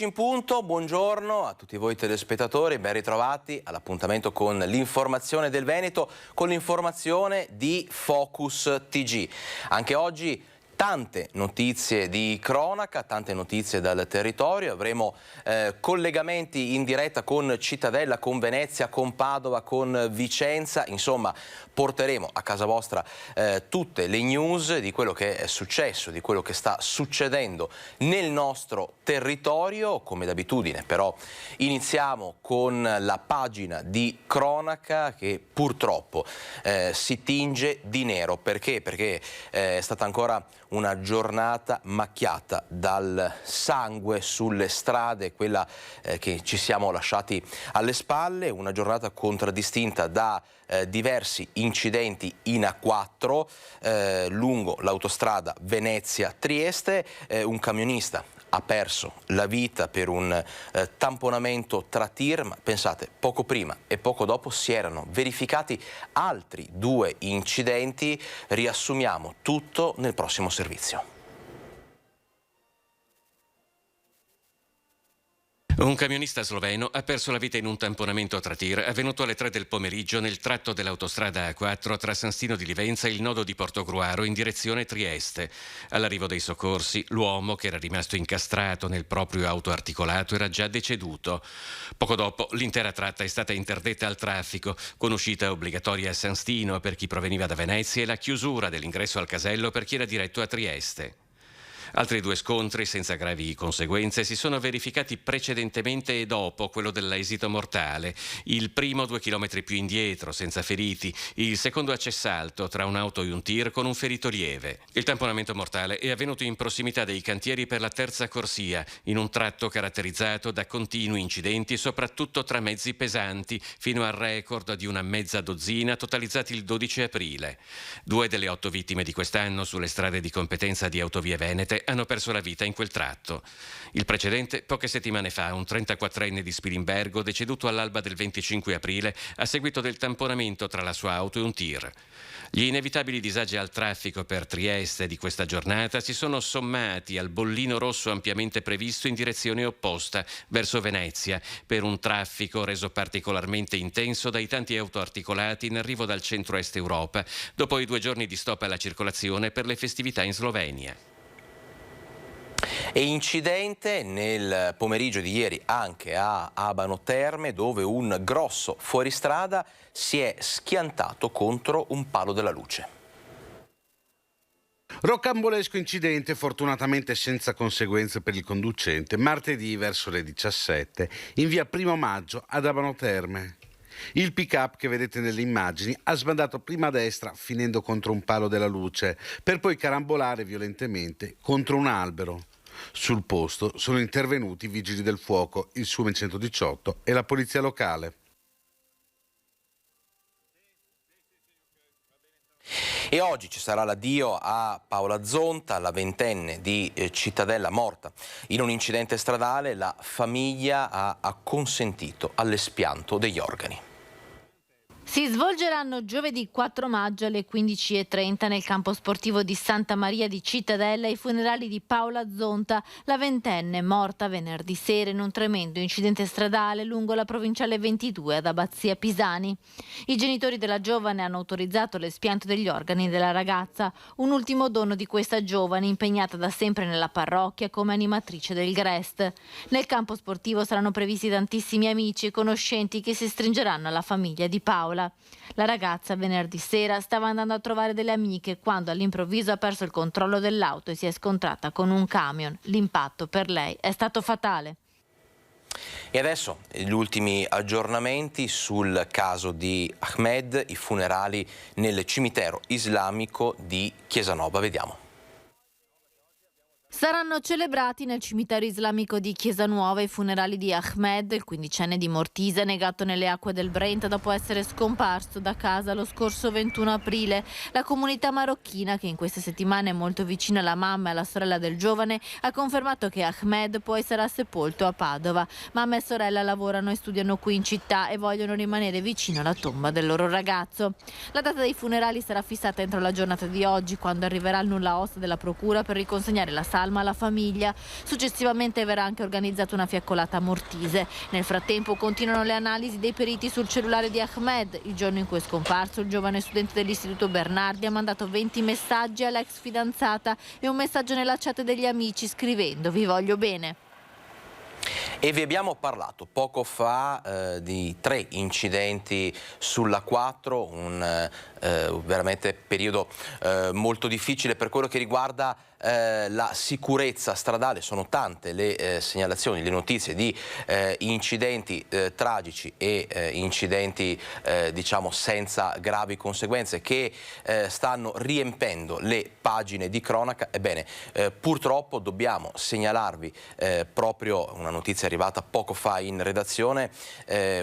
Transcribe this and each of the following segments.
10 in punto, buongiorno a tutti voi telespettatori, ben ritrovati all'appuntamento con l'informazione del Veneto, con l'informazione di Focus TG. Anche oggi tante notizie di cronaca, tante notizie dal territorio, avremo collegamenti in diretta con Cittadella, con Venezia, con Padova, con Vicenza, insomma porteremo a casa vostra tutte le news di quello che è successo, di quello che sta succedendo nel nostro territorio. Come d'abitudine però iniziamo con la pagina di cronaca che purtroppo si tinge di nero. Perché? Perché è stata ancora una giornata macchiata dal sangue sulle strade, quella che ci siamo lasciati alle spalle, una giornata contraddistinta da diversi incidenti in A4 lungo l'autostrada Venezia-Trieste. Un camionista ha perso la vita per un tamponamento tra tir, ma pensate, poco prima e poco dopo si erano verificati altri 2 incidenti. Riassumiamo tutto nel prossimo servizio. Un camionista sloveno ha perso la vita in un tamponamento tra tir avvenuto alle 3 del pomeriggio nel tratto dell'autostrada A4 tra San Stino di Livenza e il nodo di Portogruaro in direzione Trieste. All'arrivo dei soccorsi, l'uomo, che era rimasto incastrato nel proprio autoarticolato, era già deceduto. Poco dopo, l'intera tratta è stata interdetta al traffico, con uscita obbligatoria a San Stino per chi proveniva da Venezia e la chiusura dell'ingresso al casello per chi era diretto a Trieste. Altri 2 scontri senza gravi conseguenze si sono verificati precedentemente e dopo quello dell'esito mortale. Il primo 2 chilometri più indietro, senza feriti. Il secondo a Cessalto, tra un'auto e un tir, con un ferito lieve. Il tamponamento mortale è avvenuto in prossimità dei cantieri per la terza corsia, in un tratto caratterizzato da continui incidenti, soprattutto tra mezzi pesanti, fino al record di una mezza dozzina totalizzati il 12 aprile. 2 delle 8 vittime di quest'anno sulle strade di competenza di Autovie Venete hanno perso la vita in quel tratto. Il precedente, poche settimane fa, un 34enne di Spilimbergo deceduto all'alba del 25 aprile a seguito del tamponamento tra la sua auto e un tir. Gli inevitabili disagi al traffico per Trieste di questa giornata si sono sommati al bollino rosso ampiamente previsto in direzione opposta, verso Venezia, per un traffico reso particolarmente intenso dai tanti autoarticolati in arrivo dal centro-est Europa, dopo i 2 giorni di stop alla circolazione per le festività in Slovenia. E incidente nel pomeriggio di ieri anche a Abano Terme, dove un grosso fuoristrada si è schiantato contro un palo della luce. Rocambolesco incidente, fortunatamente senza conseguenze per il conducente, martedì verso le 17 in via Primo Maggio ad Abano Terme. Il pick-up che vedete nelle immagini ha sbandato prima a destra finendo contro un palo della luce, per poi carambolare violentemente contro un albero. Sul posto sono intervenuti i vigili del fuoco, il SUME 118 e la polizia locale. E oggi ci sarà l'addio a Paola Zonta, la 20enne di Cittadella, morta in un incidente stradale. La famiglia ha acconsentito all'espianto degli organi. Si svolgeranno giovedì 4 maggio alle 15:30 nel campo sportivo di Santa Maria di Cittadella i funerali di Paola Zonta, la 20enne morta venerdì sera in un tremendo incidente stradale lungo la provinciale 22 ad Abbazia Pisani. I genitori della giovane hanno autorizzato l'espianto degli organi della ragazza, un ultimo dono di questa giovane impegnata da sempre nella parrocchia come animatrice del Grest. Nel campo sportivo saranno previsti tantissimi amici e conoscenti che si stringeranno alla famiglia di Paola. La ragazza venerdì sera stava andando a trovare delle amiche quando all'improvviso ha perso il controllo dell'auto e si è scontrata con un camion. L'impatto per lei è stato fatale. E adesso gli ultimi aggiornamenti sul caso di Ahmed, i funerali nel cimitero islamico di Chiesanova. Vediamo. Saranno celebrati nel cimitero islamico di Chiesa Nuova i funerali di Ahmed, il 15enne di Mortisa, negato nelle acque del Brenta dopo essere scomparso da casa lo scorso 21 aprile. La comunità marocchina, che in queste settimane è molto vicina alla mamma e alla sorella del giovane, ha confermato che Ahmed poi sarà sepolto a Padova. Mamma e sorella lavorano e studiano qui in città e vogliono rimanere vicino alla tomba del loro ragazzo. La data dei funerali sarà fissata entro la giornata di oggi, quando arriverà il nulla osta della procura per riconsegnare la salma calma alla famiglia. Successivamente verrà anche organizzata una fiaccolata a Mortise. Nel frattempo continuano le analisi dei periti sul cellulare di Ahmed. Il giorno in cui è scomparso, il giovane studente dell'Istituto Bernardi ha mandato 20 messaggi all'ex fidanzata e un messaggio nella chat degli amici scrivendo "Vi voglio bene". E vi abbiamo parlato poco fa di 3 incidenti sulla 4, un veramente periodo molto difficile per quello che riguarda la sicurezza stradale. Sono tante le segnalazioni, le notizie di incidenti tragici e incidenti diciamo senza gravi conseguenze che stanno riempendo le pagine di cronaca. Ebbene, purtroppo dobbiamo segnalarvi proprio una notizia arrivata poco fa in redazione,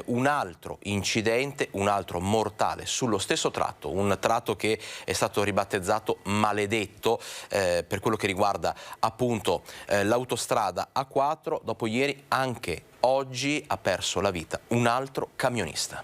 un altro incidente, un altro mortale sullo stesso tratto, un tratto che è stato ribattezzato Maledetto per quello che riguarda appunto l'autostrada A4. Dopo ieri, anche oggi ha perso la vita un altro camionista.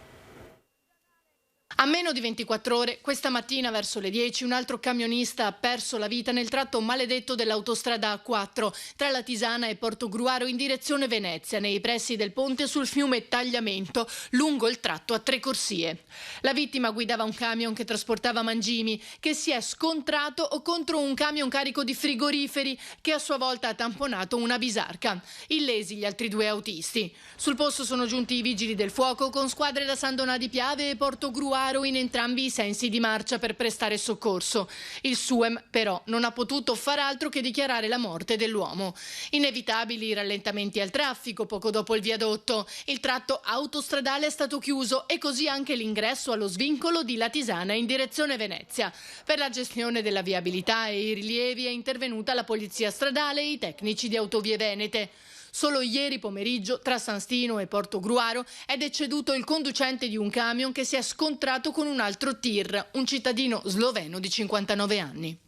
A meno di 24 ore, questa mattina verso le 10, un altro camionista ha perso la vita nel tratto maledetto dell'autostrada A4 tra Latisana e Portogruaro in direzione Venezia, nei pressi del ponte sul fiume Tagliamento, lungo il tratto a 3 corsie. La vittima guidava un camion che trasportava mangimi, che si è scontrato contro un camion carico di frigoriferi che a sua volta ha tamponato una bisarca. Illesi gli altri 2 autisti. Sul posto sono giunti i vigili del fuoco con squadre da San Donà di Piave e Portogruaro in entrambi i sensi di marcia per prestare soccorso. Il SUEM però non ha potuto far altro che dichiarare la morte dell'uomo. Inevitabili i rallentamenti al traffico poco dopo il viadotto. Il tratto autostradale è stato chiuso e così anche l'ingresso allo svincolo di Latisana in direzione Venezia. Per la gestione della viabilità e i rilievi è intervenuta la polizia stradale e i tecnici di Autovie Venete. Solo ieri pomeriggio, tra San Stino e Portogruaro, è deceduto il conducente di un camion che si è scontrato con un altro tir, un cittadino sloveno di 59 anni.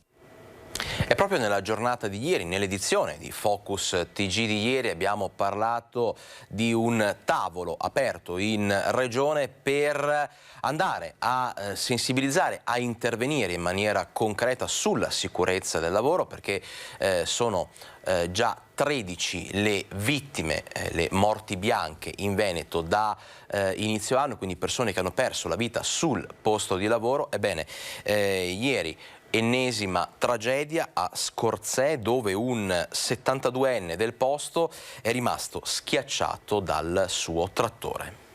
E proprio nella giornata di ieri, nell'edizione di Focus TG di ieri, abbiamo parlato di un tavolo aperto in Regione per andare a sensibilizzare, a intervenire in maniera concreta sulla sicurezza del lavoro, perché sono già 13 le vittime, le morti bianche in Veneto da inizio anno, quindi persone che hanno perso la vita sul posto di lavoro. Ebbene, ieri ennesima tragedia a Scorzè, dove un 72enne del posto è rimasto schiacciato dal suo trattore.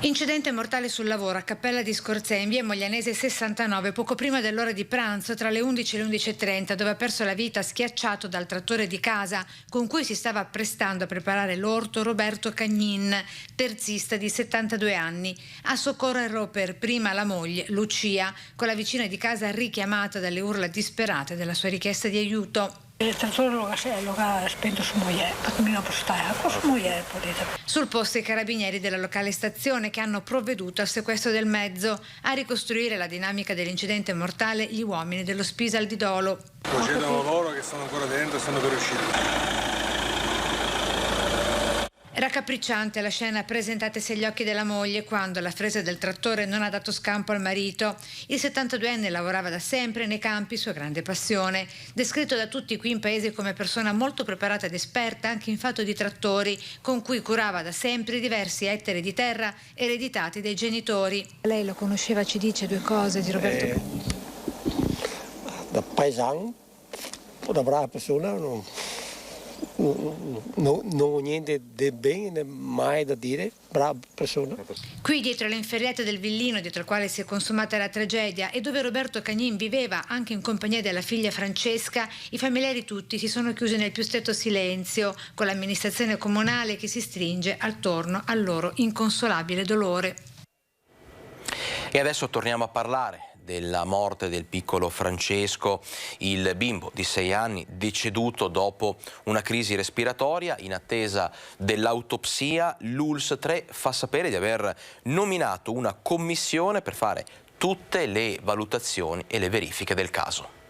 Incidente mortale sul lavoro a Cappella di Scorzè, in via Moglianese 69, poco prima dell'ora di pranzo, tra le 11 e le 11:30, dove ha perso la vita schiacciato dal trattore di casa con cui si stava apprestando a preparare l'orto Roberto Cagnin, terzista di 72 anni. A soccorrerlo per prima la moglie, Lucia, con la vicina di casa richiamata dalle urla disperate della sua richiesta di aiuto. Il trattore lo ha spento su moglie, perché mi non posso stare con su moglie. Sul posto i carabinieri della locale stazione, che hanno provveduto al sequestro del mezzo. A ricostruire la dinamica dell'incidente mortale gli uomini dello Spisal di Dolo. Procedono loro che sono ancora dentro e stanno per uscire. Raccapricciante la scena presentatesi agli occhi della moglie quando la fresa del trattore non ha dato scampo al marito. Il 72enne lavorava da sempre nei campi, sua grande passione. Descritto da tutti qui in paese come persona molto preparata ed esperta anche in fatto di trattori, con cui curava da sempre diversi ettari di terra ereditati dai genitori. Lei lo conosceva, ci dice 2 cose di Roberto? Da paesano, da brava persona, non ho niente di bene mai da dire, brava persona. Qui dietro le inferriate del villino dietro il quale si è consumata la tragedia e dove Roberto Cagnin viveva anche in compagnia della figlia Francesca, i familiari tutti si sono chiusi nel più stretto silenzio, con l'amministrazione comunale che si stringe attorno al loro inconsolabile dolore. E adesso torniamo a parlare della morte del piccolo Francesco, il bimbo di 6 anni deceduto dopo una crisi respiratoria. In attesa dell'autopsia, l'ULSS 3 fa sapere di aver nominato una commissione per fare tutte le valutazioni e le verifiche del caso.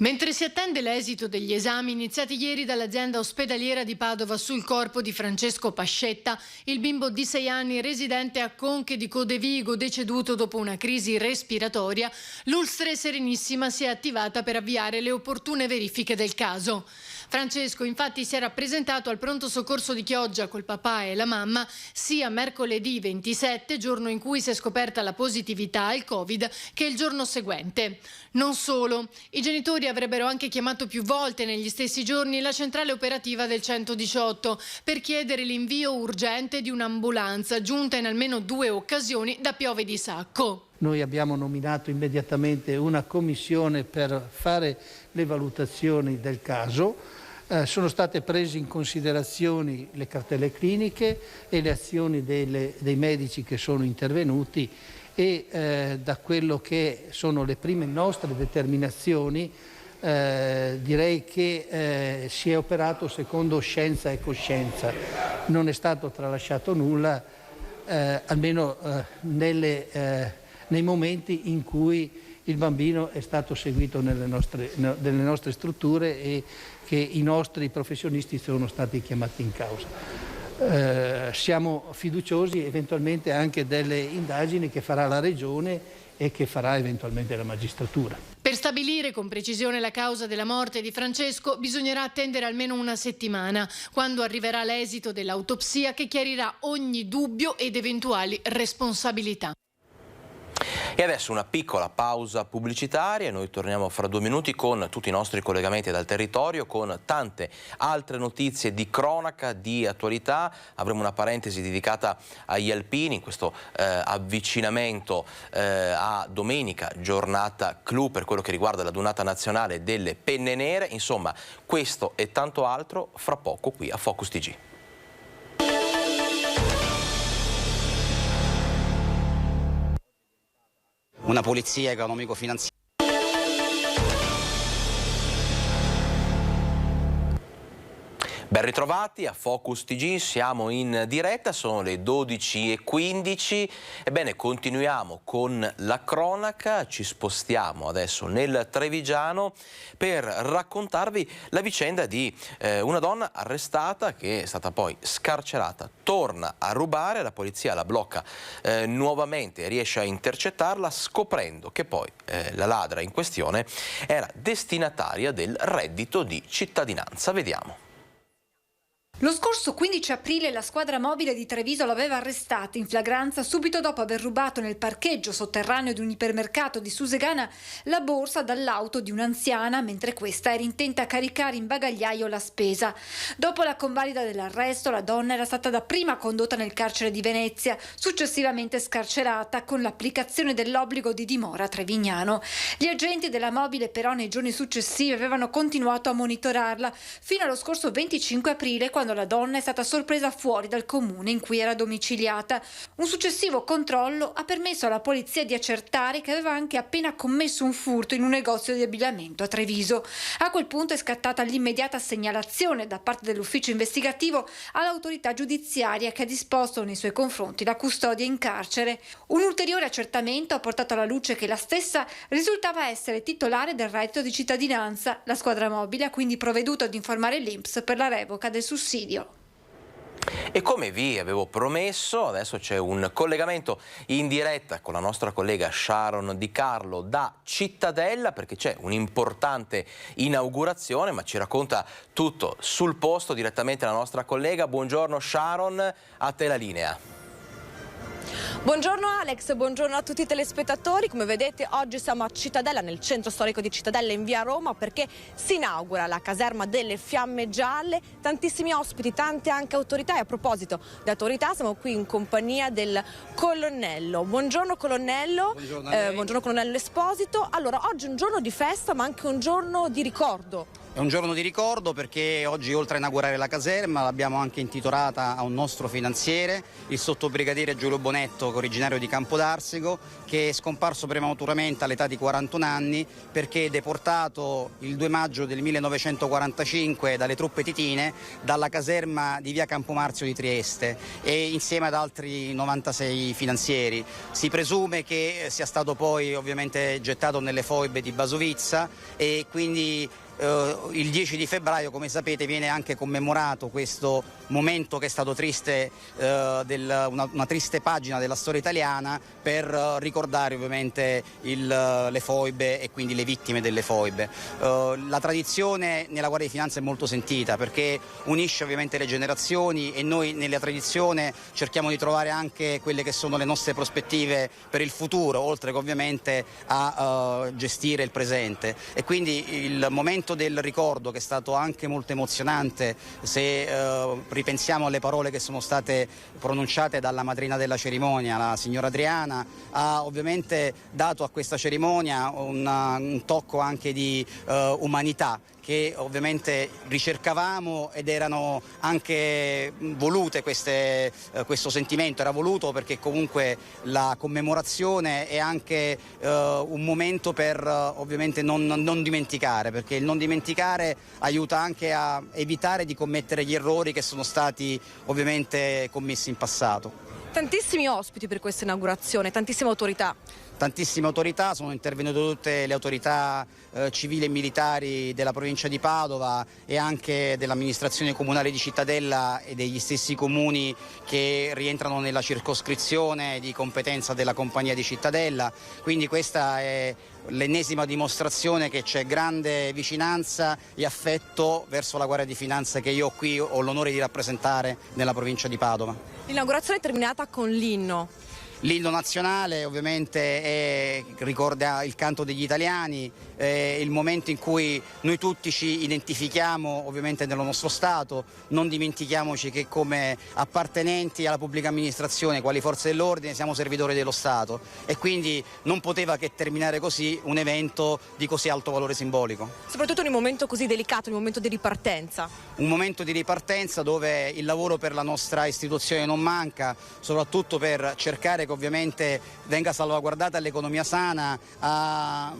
Mentre si attende l'esito degli esami iniziati ieri dall'azienda ospedaliera di Padova sul corpo di Francesco Pascetta, il bimbo di 6 anni residente a Conche di Codevigo, deceduto dopo una crisi respiratoria, l'Ulstre Serenissima si è attivata per avviare le opportune verifiche del caso. Francesco infatti si era presentato al pronto soccorso di Chioggia col papà e la mamma sia mercoledì 27, giorno in cui si è scoperta la positività al Covid, che il giorno seguente. Non solo, i genitori avrebbero anche chiamato più volte negli stessi giorni la centrale operativa del 118 per chiedere l'invio urgente di un'ambulanza, giunta in almeno 2 occasioni da Piove di Sacco. Noi abbiamo nominato immediatamente una commissione per fare le valutazioni del caso. Sono state prese in considerazione le cartelle cliniche e le azioni dei medici che sono intervenuti e da quello che sono le prime nostre determinazioni direi che si è operato secondo scienza e coscienza. Non è stato tralasciato nulla, almeno nei momenti in cui il bambino è stato seguito nelle nostre strutture e che i nostri professionisti sono stati chiamati in causa. Siamo fiduciosi eventualmente anche delle indagini che farà la Regione e che farà eventualmente la magistratura. Per stabilire con precisione la causa della morte di Francesco bisognerà attendere almeno una settimana, quando arriverà l'esito dell'autopsia che chiarirà ogni dubbio ed eventuali responsabilità. E adesso una piccola pausa pubblicitaria e noi torniamo fra 2 minuti con tutti i nostri collegamenti dal territorio, con tante altre notizie di cronaca, di attualità. Avremo una parentesi dedicata agli alpini, in questo avvicinamento a domenica, giornata clou per quello che riguarda la Giornata nazionale delle penne nere. Insomma, questo e tanto altro fra poco qui a Focus TG. Una polizia economico-finanziaria. Ben ritrovati a Focus TG, siamo in diretta, sono le 12:15. Ebbene, continuiamo con la cronaca, ci spostiamo adesso nel Trevigiano per raccontarvi la vicenda di una donna arrestata che è stata poi scarcerata, torna a rubare, la polizia la blocca nuovamente e riesce a intercettarla, scoprendo che poi la ladra in questione era destinataria del reddito di cittadinanza. Vediamo. Lo scorso 15 aprile la squadra mobile di Treviso l'aveva arrestata in flagranza subito dopo aver rubato nel parcheggio sotterraneo di un ipermercato di Susegana la borsa dall'auto di un'anziana mentre questa era intenta a caricare in bagagliaio la spesa. Dopo la convalida dell'arresto la donna era stata dapprima condotta nel carcere di Venezia, successivamente scarcerata con l'applicazione dell'obbligo di dimora a Trevignano. Gli agenti della mobile però nei giorni successivi avevano continuato a monitorarla fino allo scorso 25 aprile quando la donna è stata sorpresa fuori dal comune in cui era domiciliata. Un successivo controllo ha permesso alla polizia di accertare che aveva anche appena commesso un furto in un negozio di abbigliamento a Treviso. A quel punto è scattata l'immediata segnalazione da parte dell'ufficio investigativo all'autorità giudiziaria che ha disposto nei suoi confronti la custodia in carcere. Un ulteriore accertamento ha portato alla luce che la stessa risultava essere titolare del reddito di cittadinanza. La squadra mobile ha quindi provveduto ad informare l'INPS per la revoca del sussidio. E come vi avevo promesso, adesso c'è un collegamento in diretta con la nostra collega Sharon Di Carlo da Cittadella, perché c'è un'importante inaugurazione, ma ci racconta tutto sul posto direttamente la nostra collega. Buongiorno Sharon, a te la linea. Buongiorno Alex, buongiorno a tutti i telespettatori. Come vedete oggi siamo a Cittadella, nel centro storico di Cittadella in via Roma, perché si inaugura la caserma delle Fiamme Gialle. Tantissimi ospiti, tante anche autorità, e a proposito di autorità siamo qui in compagnia del colonnello. Buongiorno colonnello, buongiorno colonnello Esposito. Allora, oggi è un giorno di festa ma anche un giorno di ricordo. È un giorno di ricordo perché oggi, oltre a inaugurare la caserma, l'abbiamo anche intitolata a un nostro finanziere, il sottobrigadiere Giulio Bonetto, originario di Campodarsego, che è scomparso prematuramente all'età di 41 anni perché deportato il 2 maggio del 1945 dalle truppe titine dalla caserma di via Campomarzio di Trieste e insieme ad altri 96 finanzieri. Si presume che sia stato poi ovviamente gettato nelle foibe di Basovizza e quindi il 10 di febbraio, come sapete, viene anche commemorato questo momento che è stato triste, una triste pagina della storia italiana, per ricordare ovviamente le foibe e quindi le vittime delle foibe. La tradizione nella Guardia di Finanza è molto sentita perché unisce ovviamente le generazioni e noi nella tradizione cerchiamo di trovare anche quelle che sono le nostre prospettive per il futuro, oltre che ovviamente a gestire il presente. E quindi il momento del ricordo, che è stato anche molto emozionante, se ripensiamo alle parole che sono state pronunciate dalla madrina della cerimonia, la signora Adriana, ha ovviamente dato a questa cerimonia un tocco anche di umanità che ovviamente ricercavamo ed erano anche volute questo sentimento, era voluto perché comunque la commemorazione è anche un momento per ovviamente non dimenticare, perché il non dimenticare aiuta anche a evitare di commettere gli errori che sono stati ovviamente commessi in passato. Tantissimi ospiti per questa inaugurazione, tantissime autorità. Tantissime autorità, sono intervenute tutte le autorità civili e militari della provincia di Padova e anche dell'amministrazione comunale di Cittadella e degli stessi comuni che rientrano nella circoscrizione di competenza della compagnia di Cittadella, quindi questa è l'ennesima dimostrazione che c'è grande vicinanza e affetto verso la Guardia di Finanza che io qui ho l'onore di rappresentare nella provincia di Padova. L'inaugurazione è terminata con l'inno. L'inno nazionale ovviamente ricorda il canto degli italiani, il momento in cui noi tutti ci identifichiamo ovviamente nello nostro Stato. Non dimentichiamoci che come appartenenti alla pubblica amministrazione, quali forze dell'ordine, siamo servitori dello Stato e quindi non poteva che terminare così un evento di così alto valore simbolico. Soprattutto in un momento così delicato, in un momento di ripartenza. Un momento di ripartenza dove il lavoro per la nostra istituzione non manca, soprattutto per cercare che ovviamente venga salvaguardata l'economia sana a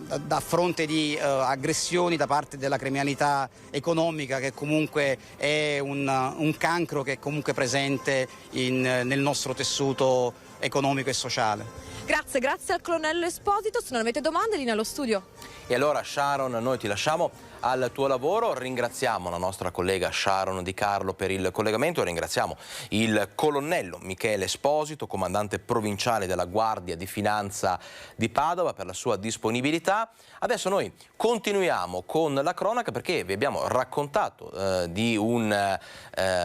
fronte di aggressioni da parte della criminalità economica, che comunque è un cancro che è comunque presente nel nostro tessuto economico e sociale. Grazie al colonnello Esposito. Se non avete domande, linea allo studio. E allora Sharon, noi ti lasciamo al tuo lavoro, ringraziamo la nostra collega Sharon Di Carlo per il collegamento, ringraziamo il colonnello Michele Esposito, comandante provinciale della Guardia di Finanza di Padova, per la sua disponibilità. Adesso noi continuiamo con la cronaca perché vi abbiamo raccontato di una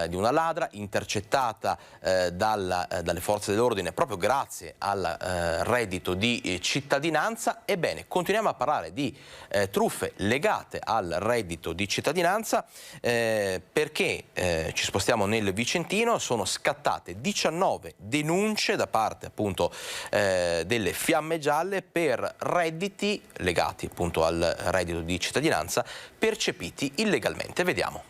ladra intercettata dalle forze dell'ordine proprio grazie al reddito di cittadinanza. Ebbene, continuiamo a parlare di truffe legate al reddito di cittadinanza perché ci spostiamo nel Vicentino. Sono scattate 19 denunce da parte appunto delle Fiamme Gialle per redditi legati appunto al reddito di cittadinanza percepiti illegalmente. Vediamo.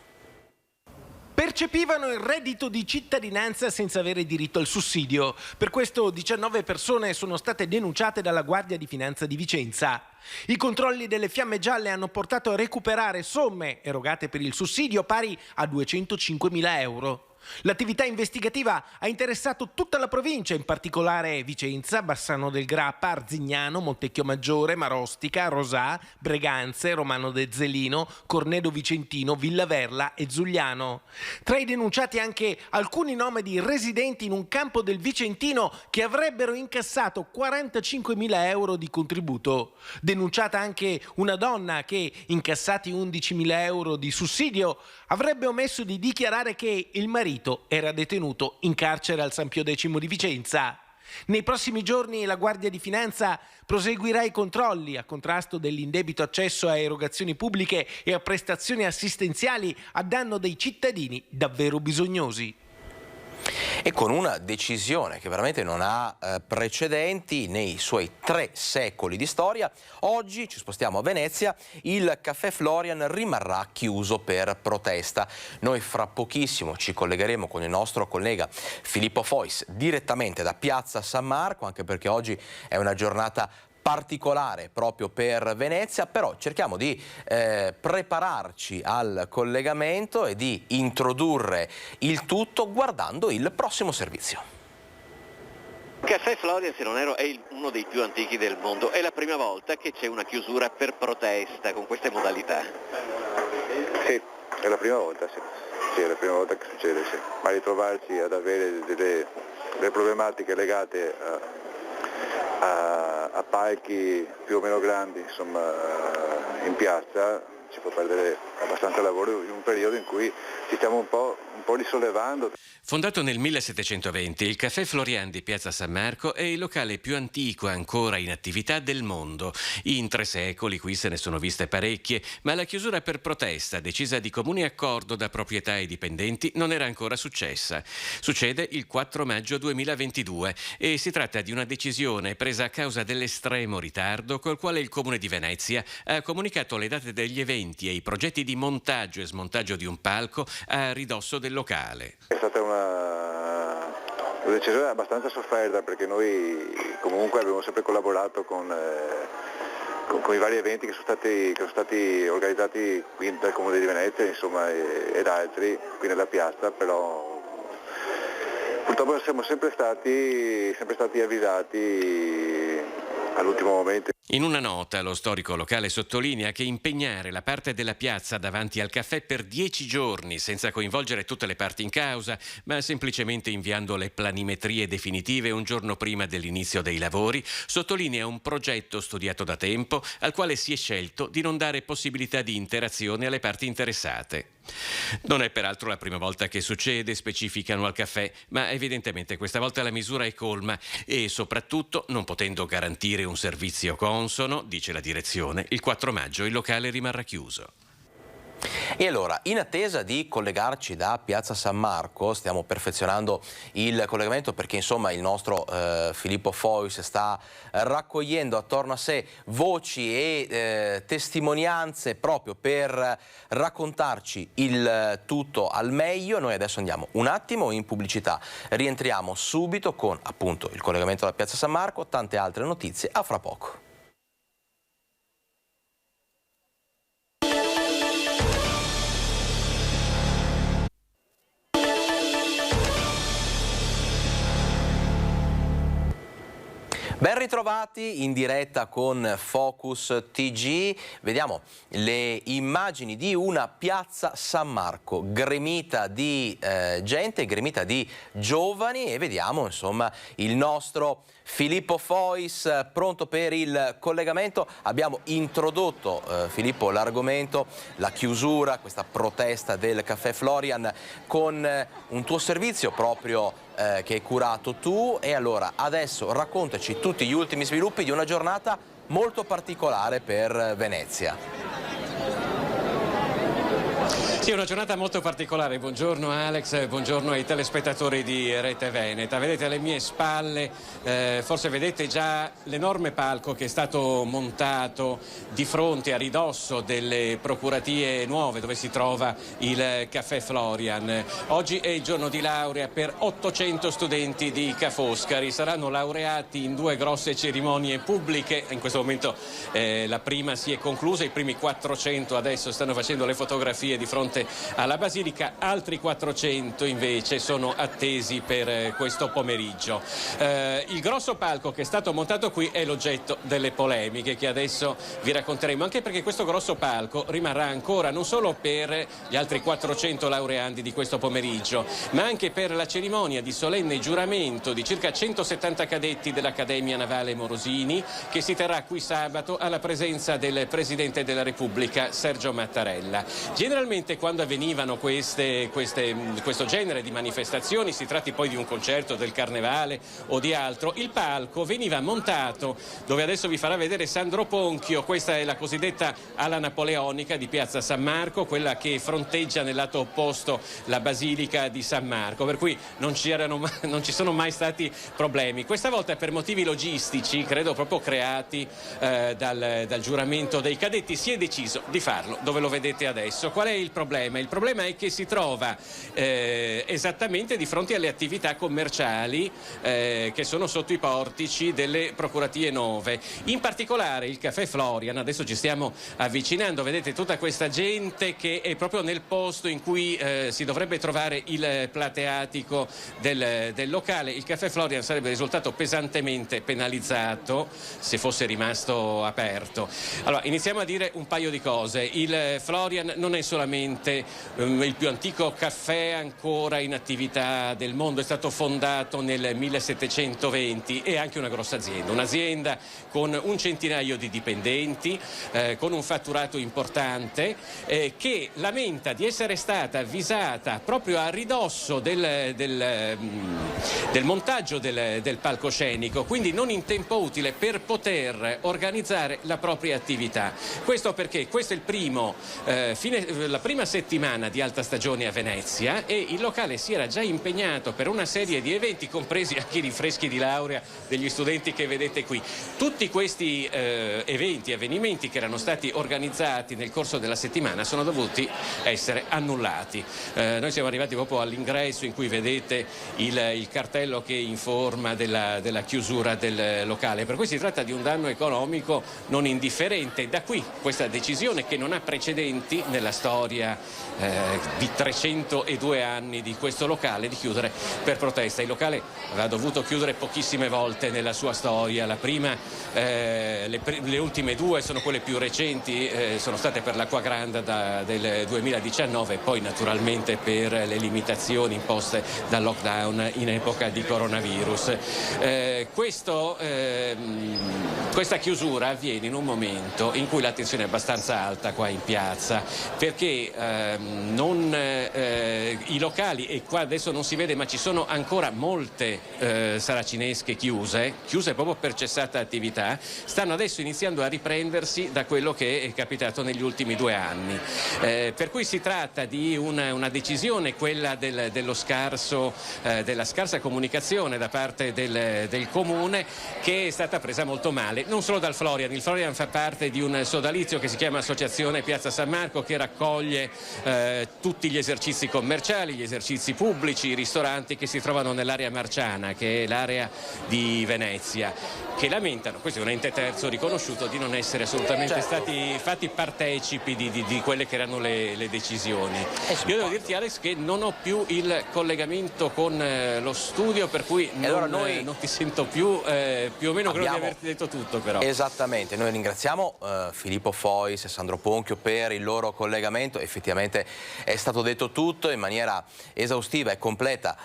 Percepivano il reddito di cittadinanza senza avere diritto al sussidio. Per questo 19 persone sono state denunciate dalla Guardia di Finanza di Vicenza. I controlli delle Fiamme Gialle hanno portato a recuperare somme erogate per il sussidio pari a 205.000 euro. L'attività investigativa ha interessato tutta la provincia, in particolare Vicenza, Bassano del Grappa, Arzignano, Montecchio Maggiore, Marostica, Rosà, Breganze, Romano de Zelino, Cornedo Vicentino, Villaverla e Zugliano. Tra i denunciati anche alcuni nomadi residenti in un campo del Vicentino che avrebbero incassato 45.000 euro di contributo. Denunciata anche una donna che, incassati 11.000 euro di sussidio, avrebbe omesso di dichiarare che il marito era detenuto in carcere al San Pio X di Vicenza. Nei prossimi giorni la Guardia di Finanza proseguirà i controlli a contrasto dell'indebito accesso a erogazioni pubbliche e a prestazioni assistenziali a danno dei cittadini davvero bisognosi. E con una decisione che veramente non ha precedenti nei suoi 3 secoli di storia, oggi ci spostiamo a Venezia, il Caffè Florian rimarrà chiuso per protesta. Noi fra pochissimo ci collegheremo con il nostro collega Filippo Fois direttamente da Piazza San Marco, anche perché oggi è una giornata particolare proprio per Venezia, però cerchiamo di prepararci al collegamento e di introdurre il tutto guardando il prossimo servizio. Caffè Florian, se non ero, è uno dei più antichi del mondo. È la prima volta che c'è una chiusura per protesta con queste modalità. Sì, è la prima volta, sì. Sì, è la prima volta che succede, sì. Ma ritrovarci ad avere delle problematiche legate a palchi più o meno grandi, insomma, in piazza, ci può perdere abbastanza lavoro in un periodo in cui ci stiamo un po' risollevando. Fondato nel 1720, il Caffè Florian di Piazza San Marco è il locale più antico ancora in attività del mondo. In 3 secoli qui se ne sono viste parecchie, ma la chiusura per protesta, decisa di comune accordo da proprietà e dipendenti, non era ancora successa. Succede il 4 maggio 2022 e si tratta di una decisione presa a causa dell'estremo ritardo col quale il Comune di Venezia ha comunicato le date degli eventi e i progetti di montaggio e smontaggio di un palco a ridosso del locale. È stata una decisione abbastanza sofferta, perché noi comunque abbiamo sempre collaborato con i vari eventi che sono stati organizzati qui dal Comune di Venezia, insomma, ed altri qui nella piazza, però purtroppo siamo sempre stati avvisati all'ultimo momento. In una nota, lo storico locale sottolinea che impegnare la parte della piazza davanti al caffè per 10 giorni, senza coinvolgere tutte le parti in causa, ma semplicemente inviando le planimetrie definitive un giorno prima dell'inizio dei lavori, sottolinea un progetto studiato da tempo, al quale si è scelto di non dare possibilità di interazione alle parti interessate. Non è peraltro la prima volta che succede, specificano al caffè, ma evidentemente questa volta la misura è colma e soprattutto, non potendo garantire un servizio consono, dice la direzione, il 4 maggio il locale rimarrà chiuso. E allora, in attesa di collegarci da Piazza San Marco, stiamo perfezionando il collegamento perché insomma il nostro Filippo Fois sta raccogliendo attorno a sé voci e testimonianze proprio per raccontarci il tutto al meglio. Noi adesso andiamo un attimo in pubblicità, rientriamo subito con appunto il collegamento da Piazza San Marco, tante altre notizie, a fra poco. Ben ritrovati in diretta con Focus TG, vediamo le immagini di una Piazza San Marco gremita di gente, gremita di giovani, e vediamo insomma il nostro Filippo Fois pronto per il collegamento. Abbiamo introdotto, Filippo, l'argomento, la chiusura, questa protesta del Caffè Florian con un tuo servizio proprio che hai curato tu, e allora adesso raccontaci tutti gli ultimi sviluppi di una giornata molto particolare per Venezia. Sì, una giornata molto particolare. Buongiorno Alex, buongiorno ai telespettatori di Rete Veneta. Vedete alle mie spalle, forse vedete già l'enorme palco che è stato montato di fronte a ridosso delle procuratie nuove dove si trova il Caffè Florian. Oggi è il giorno di laurea per 800 studenti di Ca' Foscari. Saranno laureati in 2 grosse cerimonie pubbliche. In questo momento la prima si è conclusa, i primi 400 adesso stanno facendo le fotografie di fronte alla Basilica, altri 400 invece sono attesi per questo pomeriggio. Il grosso palco che è stato montato qui è l'oggetto delle polemiche che adesso vi racconteremo, anche perché questo grosso palco rimarrà ancora non solo per gli altri 400 laureandi di questo pomeriggio, ma anche per la cerimonia di solenne giuramento di circa 170 cadetti dell'Accademia Navale Morosini, che si terrà qui sabato alla presenza del Presidente della Repubblica Sergio Mattarella. Generalmente Normalmente quando avvenivano questo genere di manifestazioni, si tratti poi di un concerto del Carnevale o di altro, il palco veniva montato dove adesso vi farà vedere Sandro Ponchio. Questa è la cosiddetta ala napoleonica di Piazza San Marco, quella che fronteggia nel lato opposto la Basilica di San Marco, per cui non ci sono mai stati problemi. Questa volta per motivi logistici, credo proprio creati dal giuramento dei cadetti, si è deciso di farlo dove lo vedete adesso. Qual è il problema? Il problema è che si trova esattamente di fronte alle attività commerciali che sono sotto i portici delle procuratie nuove. In particolare il caffè Florian, adesso ci stiamo avvicinando, vedete tutta questa gente che è proprio nel posto in cui si dovrebbe trovare il plateatico del locale. Il caffè Florian sarebbe risultato pesantemente penalizzato se fosse rimasto aperto. Allora, iniziamo a dire un paio di cose. Il Florian non è solamente il più antico caffè ancora in attività del mondo, è stato fondato nel 1720, è anche una grossa azienda, un'azienda con un centinaio di dipendenti, con un fatturato importante, che lamenta di essere stata avvisata proprio a ridosso del montaggio del palcoscenico, quindi non in tempo utile per poter organizzare la propria attività. Questo perché questo è la prima settimana di alta stagione a Venezia e il locale si era già impegnato per una serie di eventi, compresi anche i rinfreschi di laurea degli studenti che vedete qui. Tutti questi avvenimenti che erano stati organizzati nel corso della settimana sono dovuti essere annullati. Noi siamo arrivati proprio all'ingresso in cui vedete il cartello che informa della chiusura del locale, per cui si tratta di un danno economico non indifferente. Da qui questa decisione, che non ha precedenti nella storia di 302 anni di questo locale, di chiudere per protesta. Il locale aveva dovuto chiudere pochissime volte nella sua storia. La prima, le ultime due sono quelle più recenti, sono state per l'Acqua Granda del 2019 e poi naturalmente per le limitazioni imposte dal lockdown in epoca di coronavirus. Questa chiusura avviene in un momento in cui la tensione è abbastanza alta qua in piazza, perché i locali, e qua adesso non si vede ma ci sono ancora molte saracinesche chiuse proprio per cessata attività, stanno adesso iniziando a riprendersi da quello che è capitato negli ultimi 2 anni, per cui si tratta di una decisione, quella della scarsa comunicazione da parte del comune, che è stata presa molto male, non solo dal Florian. Il Florian fa parte di un sodalizio che si chiama Associazione Piazza San Marco, che raccoglie tutti gli esercizi commerciali, gli esercizi pubblici, i ristoranti che si trovano nell'area marciana, che è l'area di Venezia, che lamentano, questo è un ente terzo riconosciuto, di non essere assolutamente stati fatti partecipi di quelle che erano le decisioni. Io devo dirti, Alex, che non ho più il collegamento con lo studio, per cui non ti sento più o meno credo di averti detto tutto, però. Esattamente, noi ringraziamo Filippo Fois e Sandro Ponchio per il loro collegamento. Effettivamente è stato detto tutto in maniera esaustiva e completa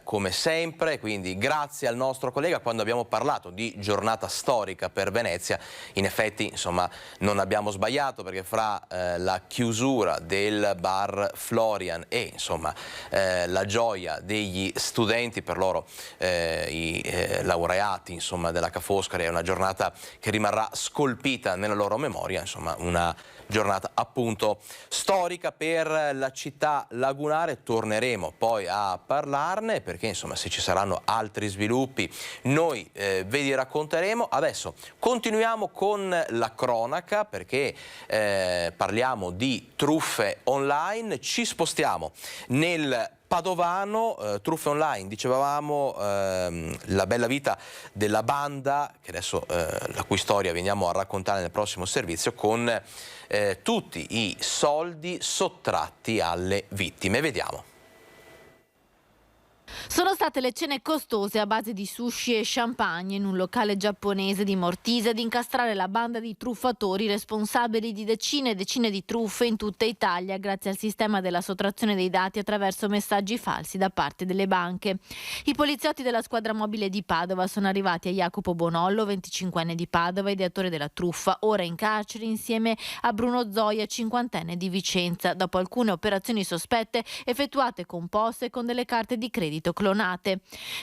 come sempre, quindi grazie al nostro collega. Quando abbiamo parlato di giornata storica per Venezia, in effetti insomma non abbiamo sbagliato, perché fra la chiusura del bar Florian e insomma la gioia degli studenti, per loro i laureati insomma della Ca' Foscari, è una giornata che rimarrà scolpita nella loro memoria, insomma una giornata appunto storica per la città lagunare. Torneremo poi a parlarne, perché insomma se ci saranno altri sviluppi noi ve li racconteremo. Adesso continuiamo con la cronaca, perché parliamo di truffe online. Ci spostiamo nel padovano, truffe online, dicevamo, la bella vita della banda, che adesso la cui storia veniamo a raccontare nel prossimo servizio, con tutti i soldi sottratti alle vittime. Vediamo. Sono state le cene costose a base di sushi e champagne in un locale giapponese di Mortise ad incastrare la banda di truffatori responsabili di decine e decine di truffe in tutta Italia grazie al sistema della sottrazione dei dati attraverso messaggi falsi da parte delle banche. I poliziotti della squadra mobile di Padova sono arrivati a Jacopo Bonollo, 25enne di Padova, ideatore della truffa, ora in carcere insieme a Bruno Zoia, 50enne di Vicenza, dopo alcune operazioni sospette effettuate con POS e con delle carte di credito clonate.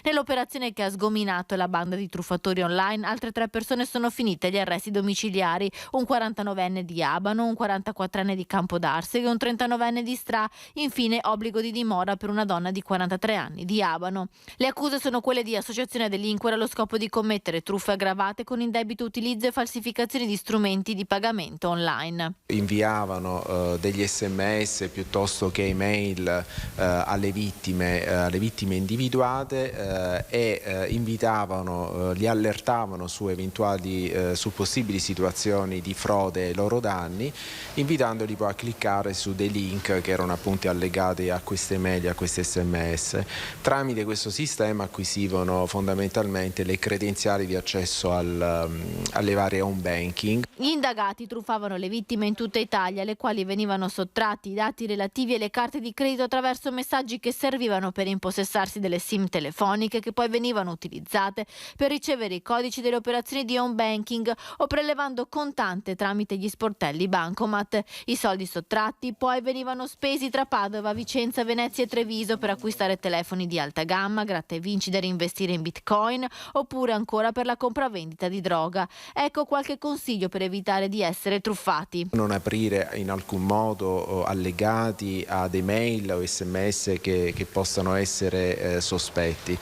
Nell'operazione che ha sgominato la banda di truffatori online, altre 3 persone sono finite agli arresti domiciliari, un 49enne di Abano, un 44enne di Campodarsego e un 39enne di Stra, infine obbligo di dimora per una donna di 43 anni di Abano. Le accuse sono quelle di associazione a delinquere allo scopo di commettere truffe aggravate con indebito utilizzo e falsificazioni di strumenti di pagamento online. Inviavano degli SMS piuttosto che email alle vittime individuate e invitavano, li allertavano su su possibili situazioni di frode ai loro danni, invitandoli poi a cliccare su dei link che erano appunto allegati a queste mail e a questi SMS. Tramite questo sistema acquisivano fondamentalmente le credenziali di accesso alle varie home banking. Gli indagati truffavano le vittime in tutta Italia, alle quali venivano sottratti i dati relativi alle carte di credito attraverso messaggi che servivano per impossessarsi delle SIM telefoniche che poi venivano utilizzate per ricevere i codici delle operazioni di home banking o prelevando contante tramite gli sportelli bancomat. I soldi sottratti poi venivano spesi tra Padova, Vicenza, Venezia e Treviso per acquistare telefoni di alta gamma, gratta e vinci da reinvestire in bitcoin oppure ancora per la compravendita di droga. Ecco qualche consiglio per evitare di essere truffati. Non aprire in alcun modo allegati ad email o SMS che possano essere sospetti,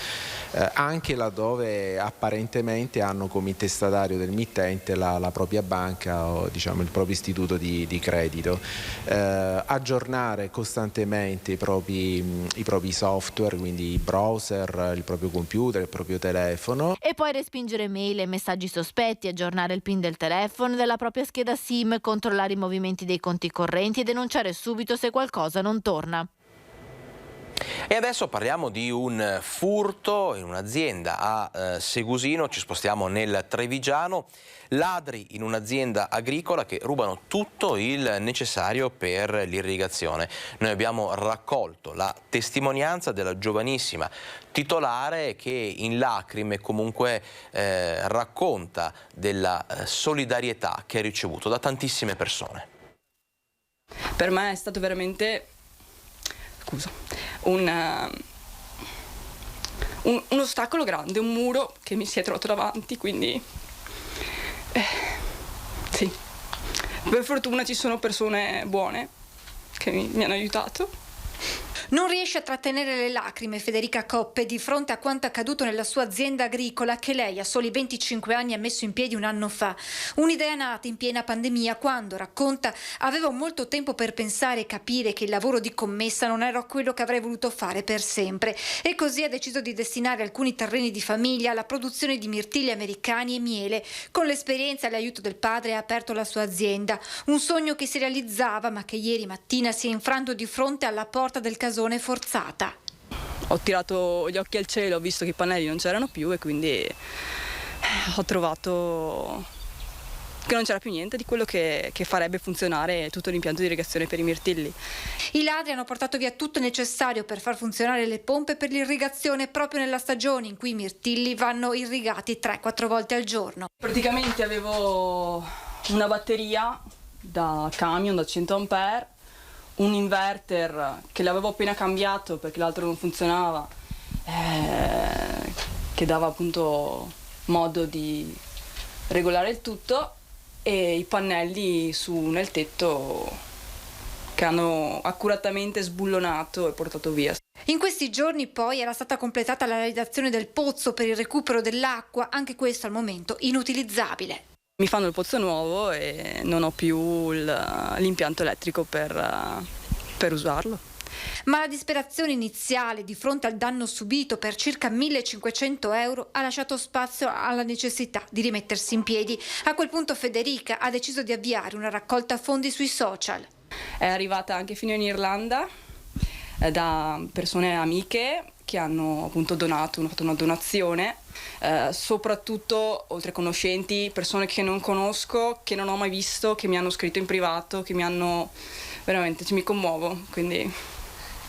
anche laddove apparentemente hanno come intestatario del mittente la propria banca o diciamo il proprio istituto di credito. Aggiornare costantemente i propri software, quindi i browser, il proprio computer, il proprio telefono. E poi respingere mail e messaggi sospetti, aggiornare il PIN del telefono e della propria scheda SIM, controllare i movimenti dei conti correnti e denunciare subito se qualcosa non torna. E adesso parliamo di un furto in un'azienda a Segusino, ci spostiamo nel Trevigiano, ladri in un'azienda agricola che rubano tutto il necessario per l'irrigazione. Noi abbiamo raccolto la testimonianza della giovanissima titolare che in lacrime comunque racconta della solidarietà che ha ricevuto da tantissime persone. Per me è stato veramente un ostacolo grande, un muro che mi si è trovato davanti, quindi sì, per fortuna ci sono persone buone che mi hanno aiutato. Non riesce a trattenere le lacrime Federica Coppe di fronte a quanto accaduto nella sua azienda agricola che lei a soli 25 anni ha messo in piedi un anno fa. Un'idea nata in piena pandemia quando, racconta, avevo molto tempo per pensare e capire che il lavoro di commessa non era quello che avrei voluto fare per sempre e così ha deciso di destinare alcuni terreni di famiglia alla produzione di mirtilli americani e miele. Con l'esperienza e l'aiuto del padre ha aperto la sua azienda, un sogno che si realizzava ma che ieri mattina si è infranto di fronte alla porta del casone forzata. Ho tirato gli occhi al cielo, ho visto che i pannelli non c'erano più e quindi ho trovato che non c'era più niente di quello che farebbe funzionare tutto l'impianto di irrigazione per i mirtilli. I ladri hanno portato via tutto il necessario per far funzionare le pompe per l'irrigazione proprio nella stagione in cui i mirtilli vanno irrigati 3-4 volte al giorno. Praticamente avevo una batteria da camion da 100 ampere, un inverter che l'avevo appena cambiato perché l'altro non funzionava, che dava appunto modo di regolare il tutto, e i pannelli nel tetto che hanno accuratamente sbullonato e portato via. In questi giorni poi era stata completata la realizzazione del pozzo per il recupero dell'acqua, anche questo al momento inutilizzabile. Mi fanno il pozzo nuovo e non ho più l'impianto elettrico per usarlo. Ma la disperazione iniziale di fronte al danno subito per circa 1.500 euro ha lasciato spazio alla necessità di rimettersi in piedi. A quel punto Federica ha deciso di avviare una raccolta fondi sui social. È arrivata anche fino in Irlanda da persone amiche che hanno appunto donato, hanno fatto una donazione, soprattutto oltre conoscenti, persone che non conosco, che non ho mai visto, che mi hanno scritto in privato, che mi hanno veramente, mi commuovo, quindi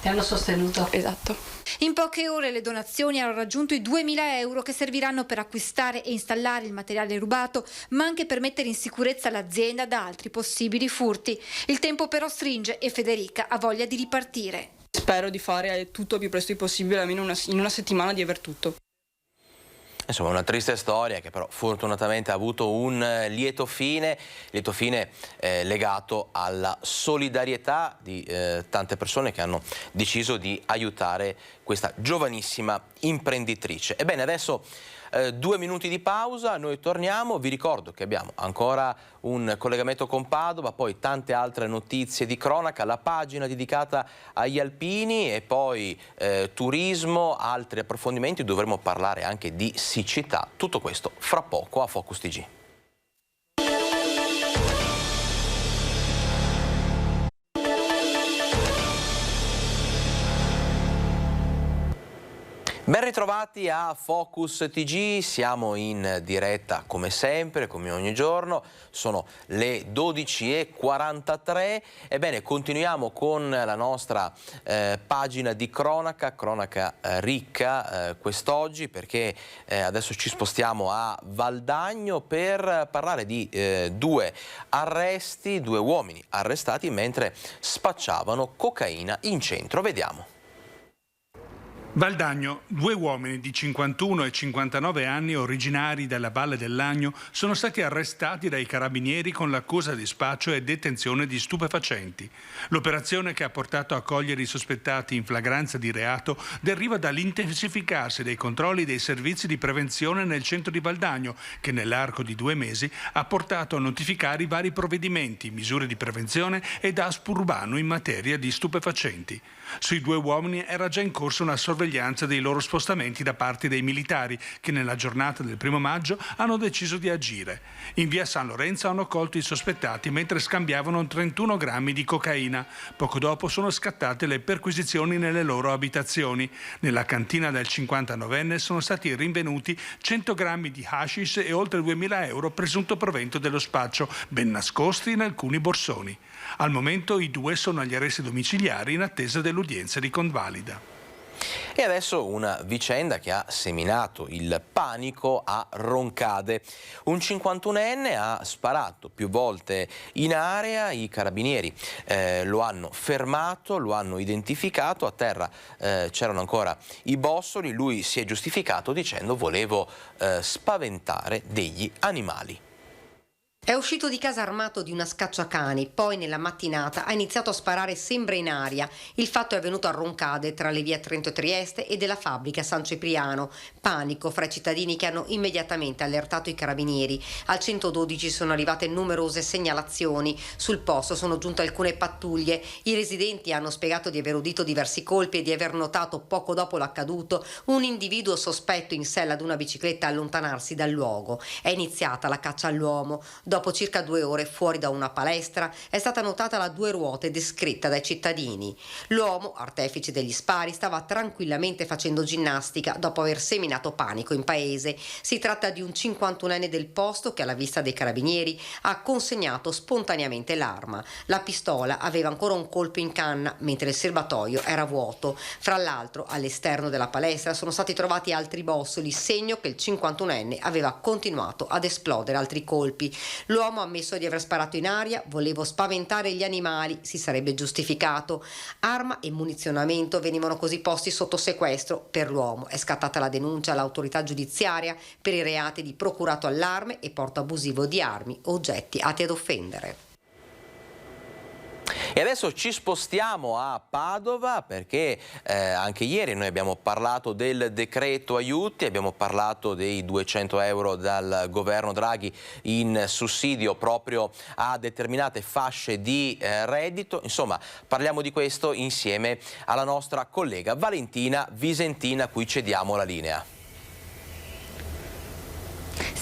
ti hanno sostenuto. Esatto. In poche ore le donazioni hanno raggiunto i 2.000 euro che serviranno per acquistare e installare il materiale rubato, ma anche per mettere in sicurezza l'azienda da altri possibili furti. Il tempo però stringe e Federica ha voglia di ripartire. Spero di fare tutto il più presto possibile, almeno in una settimana di aver tutto. Insomma, una triste storia che però fortunatamente ha avuto un lieto fine legato alla solidarietà di tante persone che hanno deciso di aiutare questa giovanissima imprenditrice. Ebbene, adesso 2 minuti di pausa, noi torniamo. Vi ricordo che abbiamo ancora un collegamento con Padova, poi tante altre notizie di cronaca, la pagina dedicata agli alpini e poi turismo, altri approfondimenti, dovremo parlare anche di siccità. Tutto questo fra poco a Focus TG. Ben ritrovati a Focus TG, siamo in diretta come sempre, come ogni giorno, sono le 12:43. Ebbene, continuiamo con la nostra pagina di cronaca ricca quest'oggi, perché adesso ci spostiamo a Valdagno per parlare di 2 arresti, 2 uomini arrestati mentre spacciavano cocaina in centro. Vediamo. Valdagno, 2 uomini di 51 e 59 anni originari della Valle del Lagno sono stati arrestati dai carabinieri con l'accusa di spaccio e detenzione di stupefacenti. L'operazione che ha portato a cogliere i sospettati in flagranza di reato deriva dall'intensificarsi dei controlli dei servizi di prevenzione nel centro di Valdagno, che nell'arco di 2 mesi ha portato a notificare i vari provvedimenti, misure di prevenzione e DASP urbano in materia di stupefacenti. Sui 2 uomini era già in corso una sorveglianza dei loro spostamenti da parte dei militari che nella giornata del 1° maggio hanno deciso di agire. In via San Lorenzo hanno colto i sospettati mentre scambiavano 31 grammi di cocaina. Poco dopo sono scattate le perquisizioni nelle loro abitazioni. Nella cantina del 59enne sono stati rinvenuti 100 grammi di hashish e oltre 2.000 euro presunto provento dello spaccio, ben nascosti in alcuni borsoni. Al momento i 2 sono agli arresti domiciliari in attesa dell'udienza di convalida. E adesso una vicenda che ha seminato il panico a Roncade. Un 51enne ha sparato più volte in area, i carabinieri lo hanno fermato, lo hanno identificato, a terra c'erano ancora i bossoli, lui si è giustificato dicendo volevo spaventare degli animali. È uscito di casa armato di una scacciacani, poi nella mattinata ha iniziato a sparare sempre in aria. Il fatto è avvenuto a Roncade, tra le vie Trento e Trieste e della fabbrica San Cipriano. Panico fra i cittadini che hanno immediatamente allertato i carabinieri. Al 112 sono arrivate numerose segnalazioni. Sul posto sono giunte alcune pattuglie. I residenti hanno spiegato di aver udito diversi colpi e di aver notato poco dopo l'accaduto un individuo sospetto in sella ad una bicicletta allontanarsi dal luogo. È iniziata la caccia all'uomo. Dopo circa 2 ore fuori da una palestra è stata notata la 2 ruote descritta dai cittadini. L'uomo, artefice degli spari, stava tranquillamente facendo ginnastica dopo aver seminato panico in paese. Si tratta di un 51enne del posto che alla vista dei carabinieri ha consegnato spontaneamente l'arma. La pistola aveva ancora un colpo in canna mentre il serbatoio era vuoto. Fra l'altro all'esterno della palestra sono stati trovati altri bossoli, segno che il 51enne aveva continuato ad esplodere altri colpi. L'uomo ha ammesso di aver sparato in aria, volevo spaventare gli animali, si sarebbe giustificato. Arma e munizionamento venivano così posti sotto sequestro. Per l'uomo è scattata la denuncia all'autorità giudiziaria per i reati di procurato allarme e porto abusivo di armi o oggetti atti ad offendere. E adesso ci spostiamo a Padova perché anche ieri noi abbiamo parlato del decreto aiuti, abbiamo parlato dei 200 euro dal governo Draghi in sussidio proprio a determinate fasce di reddito. Insomma, parliamo di questo insieme alla nostra collega Valentina Visentina, a cui cediamo la linea.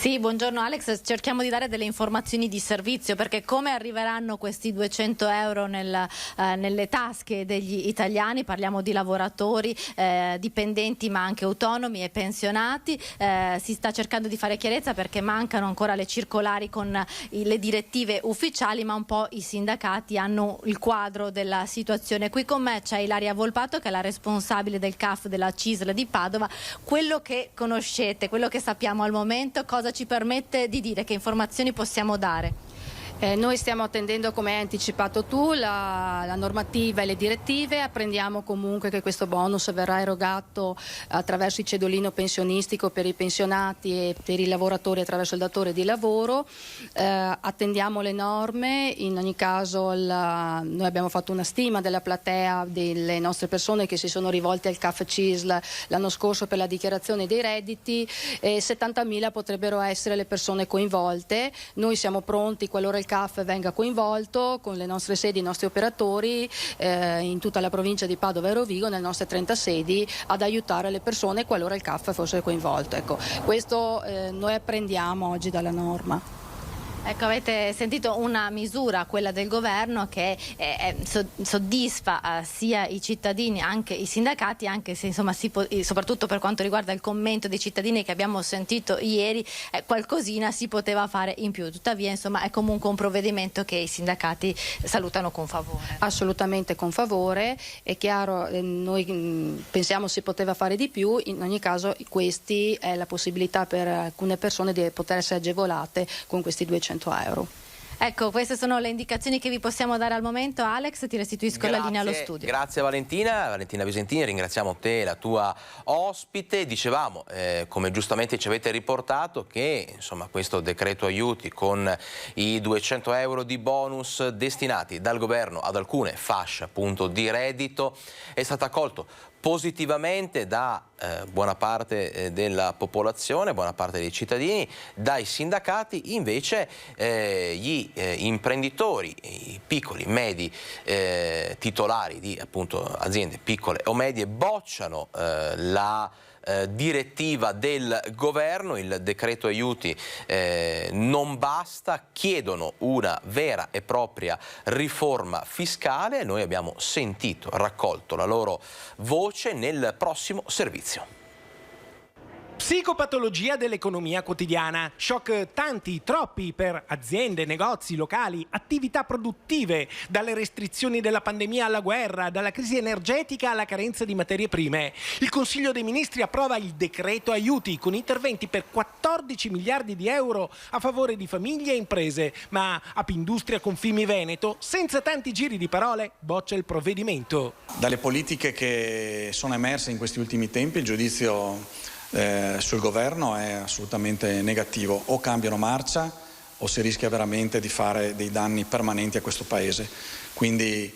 Sì, buongiorno Alex, cerchiamo di dare delle informazioni di servizio, perché come arriveranno questi 200 euro nelle tasche degli italiani? Parliamo di lavoratori, dipendenti ma anche autonomi e pensionati. Si sta cercando di fare chiarezza perché mancano ancora le circolari con le direttive ufficiali, ma un po' i sindacati hanno il quadro della situazione. Qui con me c'è Ilaria Volpato, che è la responsabile del CAF della CISL di Padova. Quello che conoscete, quello che sappiamo al momento, cosa ci permette di dire, che informazioni possiamo dare? Noi stiamo attendendo, come hai anticipato tu, la normativa e le direttive. Apprendiamo comunque che questo bonus verrà erogato attraverso il cedolino pensionistico per i pensionati e per i lavoratori attraverso il datore di lavoro. Attendiamo le norme. In ogni caso noi abbiamo fatto una stima della platea delle nostre persone che si sono rivolte al CAF CISL l'anno scorso per la dichiarazione dei redditi. 70.000 potrebbero essere le persone coinvolte. Noi siamo pronti, qualora il CAF venga coinvolto, con le nostre sedi, i nostri operatori in tutta la provincia di Padova e Rovigo, nelle nostre 30 sedi, ad aiutare le persone qualora il CAF fosse coinvolto. Ecco, questo noi apprendiamo oggi dalla norma. Ecco, avete sentito una misura, quella del governo, che soddisfa sia i cittadini, anche i sindacati, anche se insomma soprattutto per quanto riguarda il commento dei cittadini che abbiamo sentito ieri, qualcosina si poteva fare in più. Tuttavia insomma è comunque un provvedimento che i sindacati salutano con favore. Assolutamente con favore, è chiaro, noi pensiamo si poteva fare di più. In ogni caso questi è la possibilità per alcune persone di poter essere agevolate con questi 200 euro. Ecco, queste sono le indicazioni che vi possiamo dare al momento. Alex, ti restituisco la linea allo studio. Grazie Valentina Visentini, ringraziamo te e la tua ospite. Dicevamo, come giustamente ci avete riportato, che insomma questo decreto aiuti con i 200 euro di bonus destinati dal governo ad alcune fasce appunto di reddito è stato accolto positivamente da buona parte della popolazione, buona parte dei cittadini. Dai sindacati invece gli imprenditori, i piccoli, medi titolari di appunto aziende piccole o medie bocciano la direttiva del governo. Il decreto aiuti non basta, chiedono una vera e propria riforma fiscale. Noi abbiamo sentito, raccolto la loro voce nel prossimo servizio. Psicopatologia dell'economia quotidiana. Shock tanti, troppi per aziende, negozi, locali, attività produttive, dalle restrizioni della pandemia alla guerra, dalla crisi energetica alla carenza di materie prime. Il Consiglio dei Ministri approva il decreto aiuti con interventi per 14 miliardi di euro a favore di famiglie e imprese, ma Apindustria Confimi Veneto, senza tanti giri di parole, boccia il provvedimento. Dalle politiche che sono emerse in questi ultimi tempi, il giudizio sul governo è assolutamente negativo. O cambiano marcia o si rischia veramente di fare dei danni permanenti a questo Paese. Quindi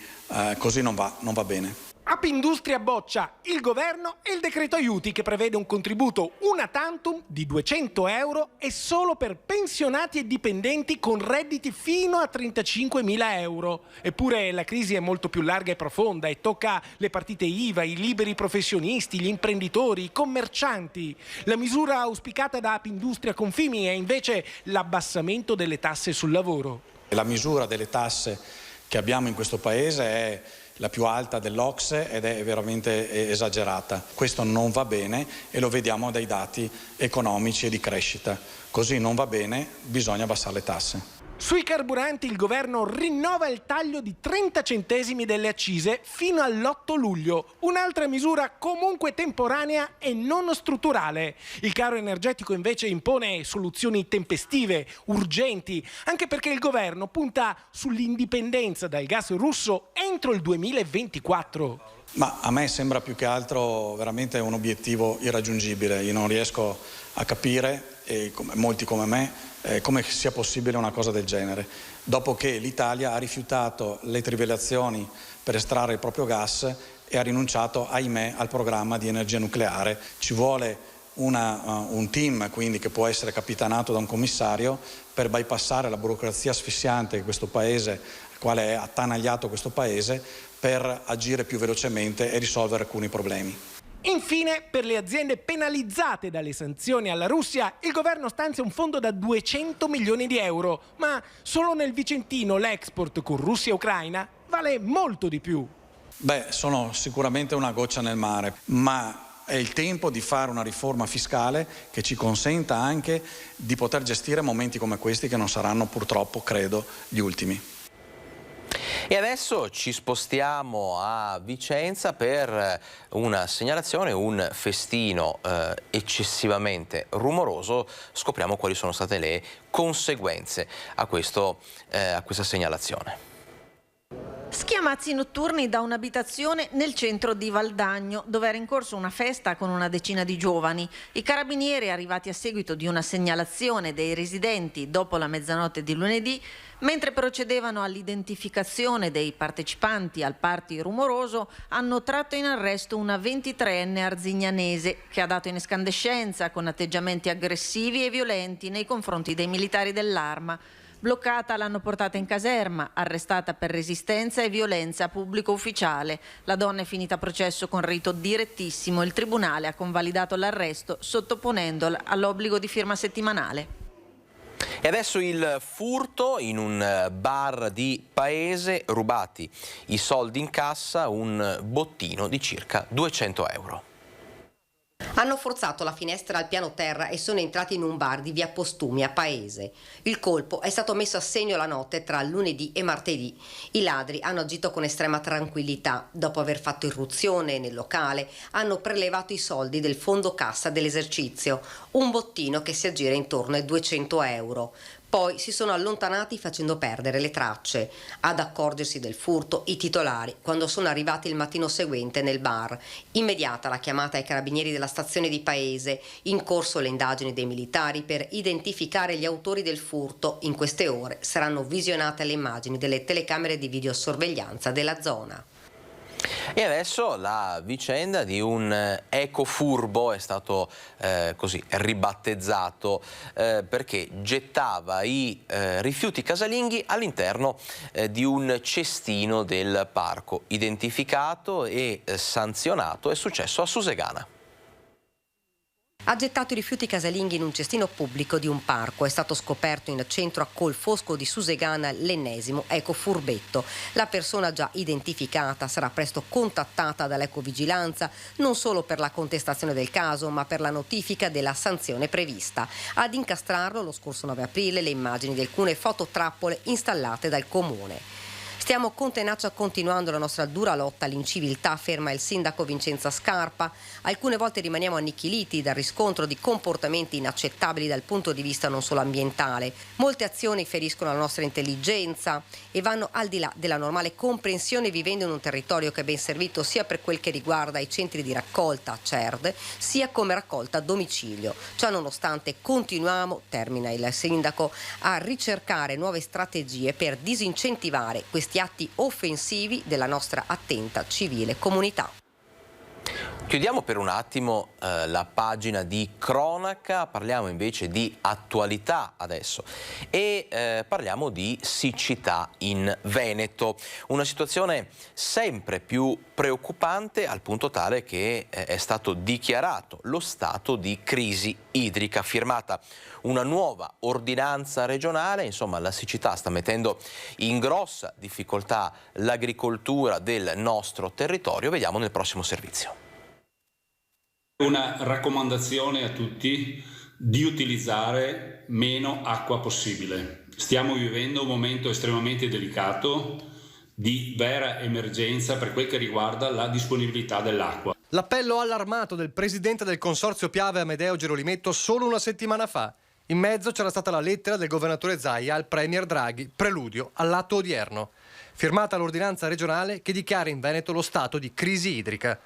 così non va bene. Apindustria boccia il governo e il decreto aiuti, che prevede un contributo una tantum di 200 euro e solo per pensionati e dipendenti con redditi fino a 35.000 euro. Eppure la crisi è molto più larga e profonda e tocca le partite IVA, i liberi professionisti, gli imprenditori, i commercianti. La misura auspicata da Apindustria Confimi è invece l'abbassamento delle tasse sul lavoro. La misura delle tasse che abbiamo in questo Paese è la più alta dell'OCSE ed è veramente esagerata. Questo non va bene e lo vediamo dai dati economici e di crescita. Così non va bene, bisogna abbassare le tasse. Sui carburanti il governo rinnova il taglio di 30 centesimi delle accise fino all'8 luglio, un'altra misura comunque temporanea e non strutturale. Il caro energetico invece impone soluzioni tempestive, urgenti, anche perché il governo punta sull'indipendenza dal gas russo entro il 2024. Ma a me sembra più che altro veramente un obiettivo irraggiungibile. Io non riesco a capire, e molti come me, come sia possibile una cosa del genere, dopo che l'Italia ha rifiutato le trivellazioni per estrarre il proprio gas e ha rinunciato, ahimè, al programma di energia nucleare. Ci vuole un team quindi che può essere capitanato da un commissario per bypassare la burocrazia asfissiante che questo Paese, quale è attanagliato questo Paese, per agire più velocemente e risolvere alcuni problemi. Infine, per le aziende penalizzate dalle sanzioni alla Russia, il governo stanzia un fondo da 200 milioni di euro, ma solo nel Vicentino l'export con Russia e Ucraina vale molto di più. Sono sicuramente una goccia nel mare, ma è il tempo di fare una riforma fiscale che ci consenta anche di poter gestire momenti come questi, che non saranno purtroppo, credo, gli ultimi. E adesso ci spostiamo a Vicenza per una segnalazione, un festino eccessivamente rumoroso. Scopriamo quali sono state le conseguenze a questa segnalazione. Schiamazzi notturni da un'abitazione nel centro di Valdagno, dove era in corso una festa con una decina di giovani. I carabinieri, arrivati a seguito di una segnalazione dei residenti dopo la mezzanotte di lunedì, mentre procedevano all'identificazione dei partecipanti al party rumoroso, hanno tratto in arresto una 23enne arzignanese che ha dato in escandescenza con atteggiamenti aggressivi e violenti nei confronti dei militari dell'Arma. Bloccata, l'hanno portata in caserma, arrestata per resistenza e violenza pubblico ufficiale. La donna è finita a processo con rito direttissimo. Il tribunale ha convalidato l'arresto sottoponendola all'obbligo di firma settimanale. E adesso il furto in un bar di Paese, rubati i soldi in cassa, un bottino di circa 200 euro. Hanno forzato la finestra al piano terra e sono entrati in un bar di via Postumi a Paese. Il colpo è stato messo a segno la notte tra lunedì e martedì. I ladri hanno agito con estrema tranquillità. Dopo aver fatto irruzione nel locale, hanno prelevato i soldi del fondo cassa dell'esercizio, un bottino che si aggira intorno ai 200 euro. Poi si sono allontanati facendo perdere le tracce. Ad accorgersi del furto i titolari, quando sono arrivati il mattino seguente nel bar. Immediata la chiamata ai carabinieri della stazione di Paese, in corso le indagini dei militari per identificare gli autori del furto. In queste ore saranno visionate le immagini delle telecamere di videosorveglianza della zona. E adesso la vicenda di un ecofurbo, è stato così ribattezzato perché gettava i rifiuti casalinghi all'interno di un cestino del parco. Identificato e sanzionato, è successo a Susegana. Ha gettato i rifiuti casalinghi in un cestino pubblico di un parco. È stato scoperto in centro a Colfosco di Susegana l'ennesimo ecofurbetto. La persona già identificata sarà presto contattata dall'ecovigilanza, non solo per la contestazione del caso, ma per la notifica della sanzione prevista. Ad incastrarlo lo scorso 9 aprile le immagini di alcune fototrappole installate dal comune. Stiamo con tenacia continuando la nostra dura lotta all'inciviltà, afferma il sindaco Vincenzo Scarpa. Alcune volte rimaniamo annichiliti dal riscontro di comportamenti inaccettabili dal punto di vista non solo ambientale. Molte azioni feriscono la nostra intelligenza e vanno al di là della normale comprensione, vivendo in un territorio che è ben servito sia per quel che riguarda i centri di raccolta CERD, sia come raccolta a domicilio. Ciò nonostante continuiamo, termina il sindaco, a ricercare nuove strategie per disincentivare questi atti offensivi della nostra attenta civile comunità. Chiudiamo per un attimo la pagina di cronaca, parliamo invece di attualità adesso e parliamo di siccità in Veneto. Una situazione sempre più preoccupante al punto tale che è stato dichiarato lo stato di crisi idrica, firmata una nuova ordinanza regionale. Insomma, la siccità sta mettendo in grossa difficoltà l'agricoltura del nostro territorio. Vediamo nel prossimo servizio. Una raccomandazione a tutti di utilizzare meno acqua possibile. Stiamo vivendo un momento estremamente delicato di vera emergenza per quel che riguarda la disponibilità dell'acqua. L'appello allarmato del presidente del Consorzio Piave Amedeo Gerolimetto solo una settimana fa. In mezzo c'era stata la lettera del governatore Zaia al premier Draghi, preludio all'atto odierno. Firmata l'ordinanza regionale che dichiara in Veneto lo stato di crisi idrica.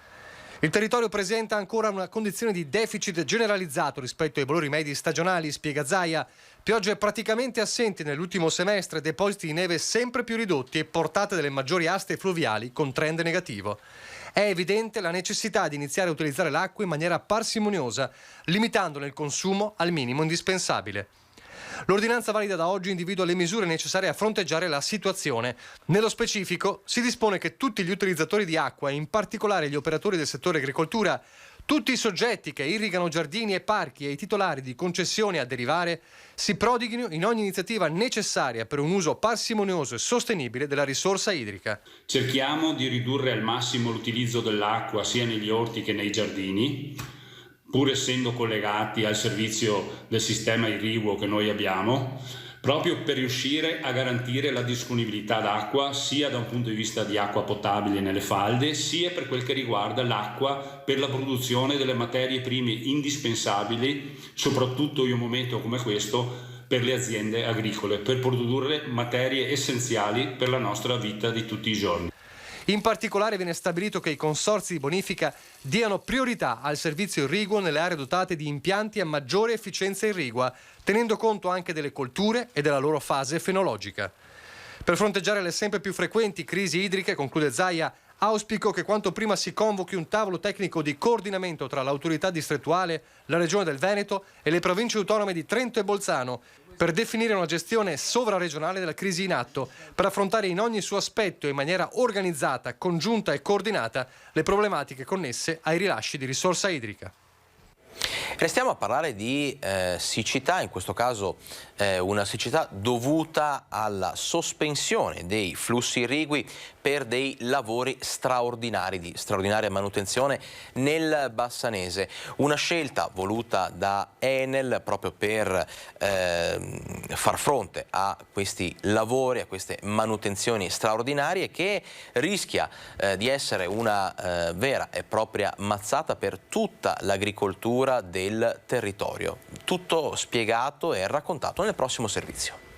Il territorio presenta ancora una condizione di deficit generalizzato rispetto ai valori medi stagionali, spiega Zaia. Piogge praticamente assenti nell'ultimo semestre, depositi di neve sempre più ridotti e portate delle maggiori aste fluviali con trend negativo. È evidente la necessità di iniziare a utilizzare l'acqua in maniera parsimoniosa, limitandone il consumo al minimo indispensabile. L'ordinanza valida da oggi individua le misure necessarie a fronteggiare la situazione. Nello specifico si dispone che tutti gli utilizzatori di acqua, in particolare gli operatori del settore agricoltura, tutti i soggetti che irrigano giardini e parchi e i titolari di concessioni a derivare si prodighino in ogni iniziativa necessaria per un uso parsimonioso e sostenibile della risorsa idrica. Cerchiamo di ridurre al massimo l'utilizzo dell'acqua sia negli orti che nei giardini, pur essendo collegati al servizio del sistema irriguo che noi abbiamo, proprio per riuscire a garantire la disponibilità d'acqua sia da un punto di vista di acqua potabile nelle falde, sia per quel che riguarda l'acqua per la produzione delle materie prime indispensabili, soprattutto in un momento come questo, per le aziende agricole, per produrre materie essenziali per la nostra vita di tutti i giorni. In particolare viene stabilito che i consorzi di bonifica diano priorità al servizio irriguo nelle aree dotate di impianti a maggiore efficienza irrigua, tenendo conto anche delle colture e della loro fase fenologica. Per fronteggiare le sempre più frequenti crisi idriche, conclude Zaia, auspico che quanto prima si convochi un tavolo tecnico di coordinamento tra l'autorità distrettuale, la Regione del Veneto e le province autonome di Trento e Bolzano per definire una gestione sovraregionale della crisi in atto, per affrontare in ogni suo aspetto e in maniera organizzata, congiunta e coordinata le problematiche connesse ai rilasci di risorsa idrica. Restiamo a parlare di siccità, in questo caso una siccità dovuta alla sospensione dei flussi irrigui per dei lavori straordinari, di straordinaria manutenzione nel Bassanese. Una scelta voluta da Enel proprio per far fronte a questi lavori, a queste manutenzioni straordinarie, che rischia di essere una vera e propria mazzata per tutta l'agricoltura del territorio. Tutto spiegato e raccontato nel prossimo servizio.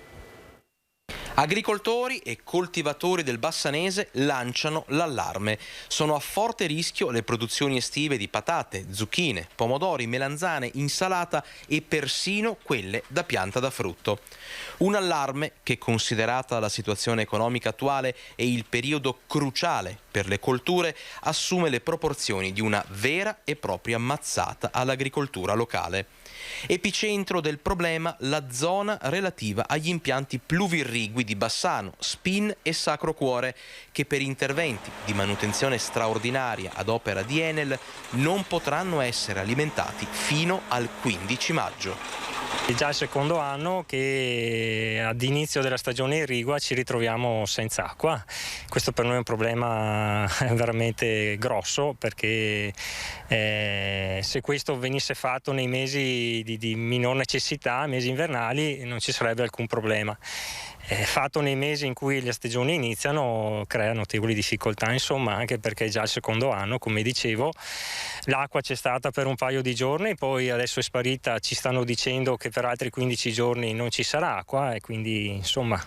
Agricoltori e coltivatori del Bassanese lanciano l'allarme. Sono a forte rischio le produzioni estive di patate, zucchine, pomodori, melanzane, insalata e persino quelle da pianta da frutto. Un allarme che, considerata la situazione economica attuale e il periodo cruciale per le colture, assume le proporzioni di una vera e propria mazzata all'agricoltura locale. Epicentro del problema la zona relativa agli impianti pluvirrigui di Bassano, Spin e Sacro Cuore, che per interventi di manutenzione straordinaria ad opera di Enel non potranno essere alimentati fino al 15 maggio. È già il secondo anno che ad inizio della stagione irrigua ci ritroviamo senza acqua. Questo per noi è un problema veramente grosso, perché se questo venisse fatto nei mesi di minor necessità, mesi invernali, non ci sarebbe alcun problema. Fatto nei mesi in cui le stagioni iniziano crea notevoli difficoltà, insomma, anche perché è già il secondo anno, come dicevo. L'acqua c'è stata per un paio di giorni, poi adesso è sparita, ci stanno dicendo che per altri 15 giorni non ci sarà acqua, e quindi insomma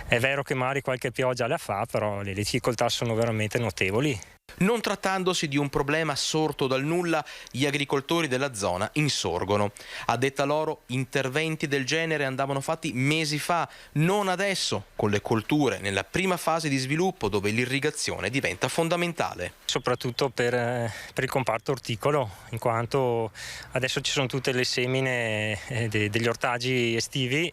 è vero che magari qualche pioggia la fa, però le difficoltà sono veramente notevoli. Non trattandosi di un problema sorto dal nulla, gli agricoltori della zona insorgono. A detta loro, interventi del genere andavano fatti mesi fa, non adesso, con le colture nella prima fase di sviluppo, dove l'irrigazione diventa fondamentale. Soprattutto per il comparto orticolo, in quanto adesso ci sono tutte le semine degli ortaggi estivi,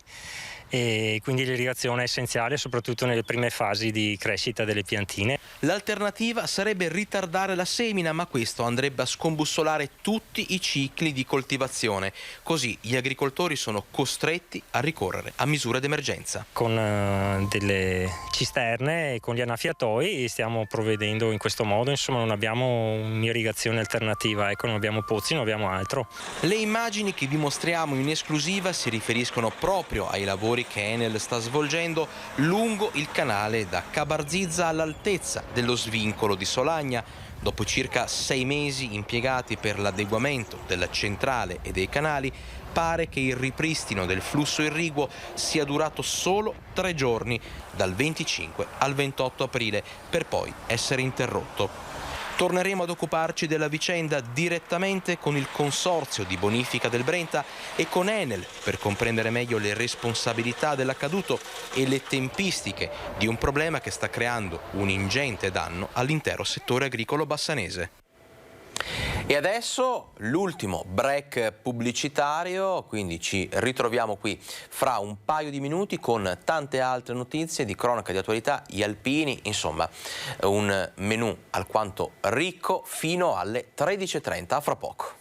e quindi l'irrigazione è essenziale soprattutto nelle prime fasi di crescita delle piantine. L'alternativa sarebbe ritardare la semina, ma questo andrebbe a scombussolare tutti i cicli di coltivazione. Così gli agricoltori sono costretti a ricorrere a misure d'emergenza. Con delle cisterne e con gli annaffiatoi stiamo provvedendo in questo modo, insomma non abbiamo un'irrigazione alternativa, ecco, non abbiamo pozzi, non abbiamo altro. Le immagini che vi mostriamo in esclusiva si riferiscono proprio ai lavori che Enel sta svolgendo lungo il canale da Cabarzizza all'altezza dello svincolo di Solagna. Dopo circa 6 mesi impiegati per l'adeguamento della centrale e dei canali, pare che il ripristino del flusso irriguo sia durato solo 3 giorni, dal 25 al 28 aprile, per poi essere interrotto. Torneremo ad occuparci della vicenda direttamente con il Consorzio di Bonifica del Brenta e con Enel per comprendere meglio le responsabilità dell'accaduto e le tempistiche di un problema che sta creando un ingente danno all'intero settore agricolo bassanese. E adesso l'ultimo break pubblicitario, quindi ci ritroviamo qui fra un paio di minuti con tante altre notizie di cronaca, di attualità, gli alpini, insomma un menù alquanto ricco fino alle 13:30. A fra poco.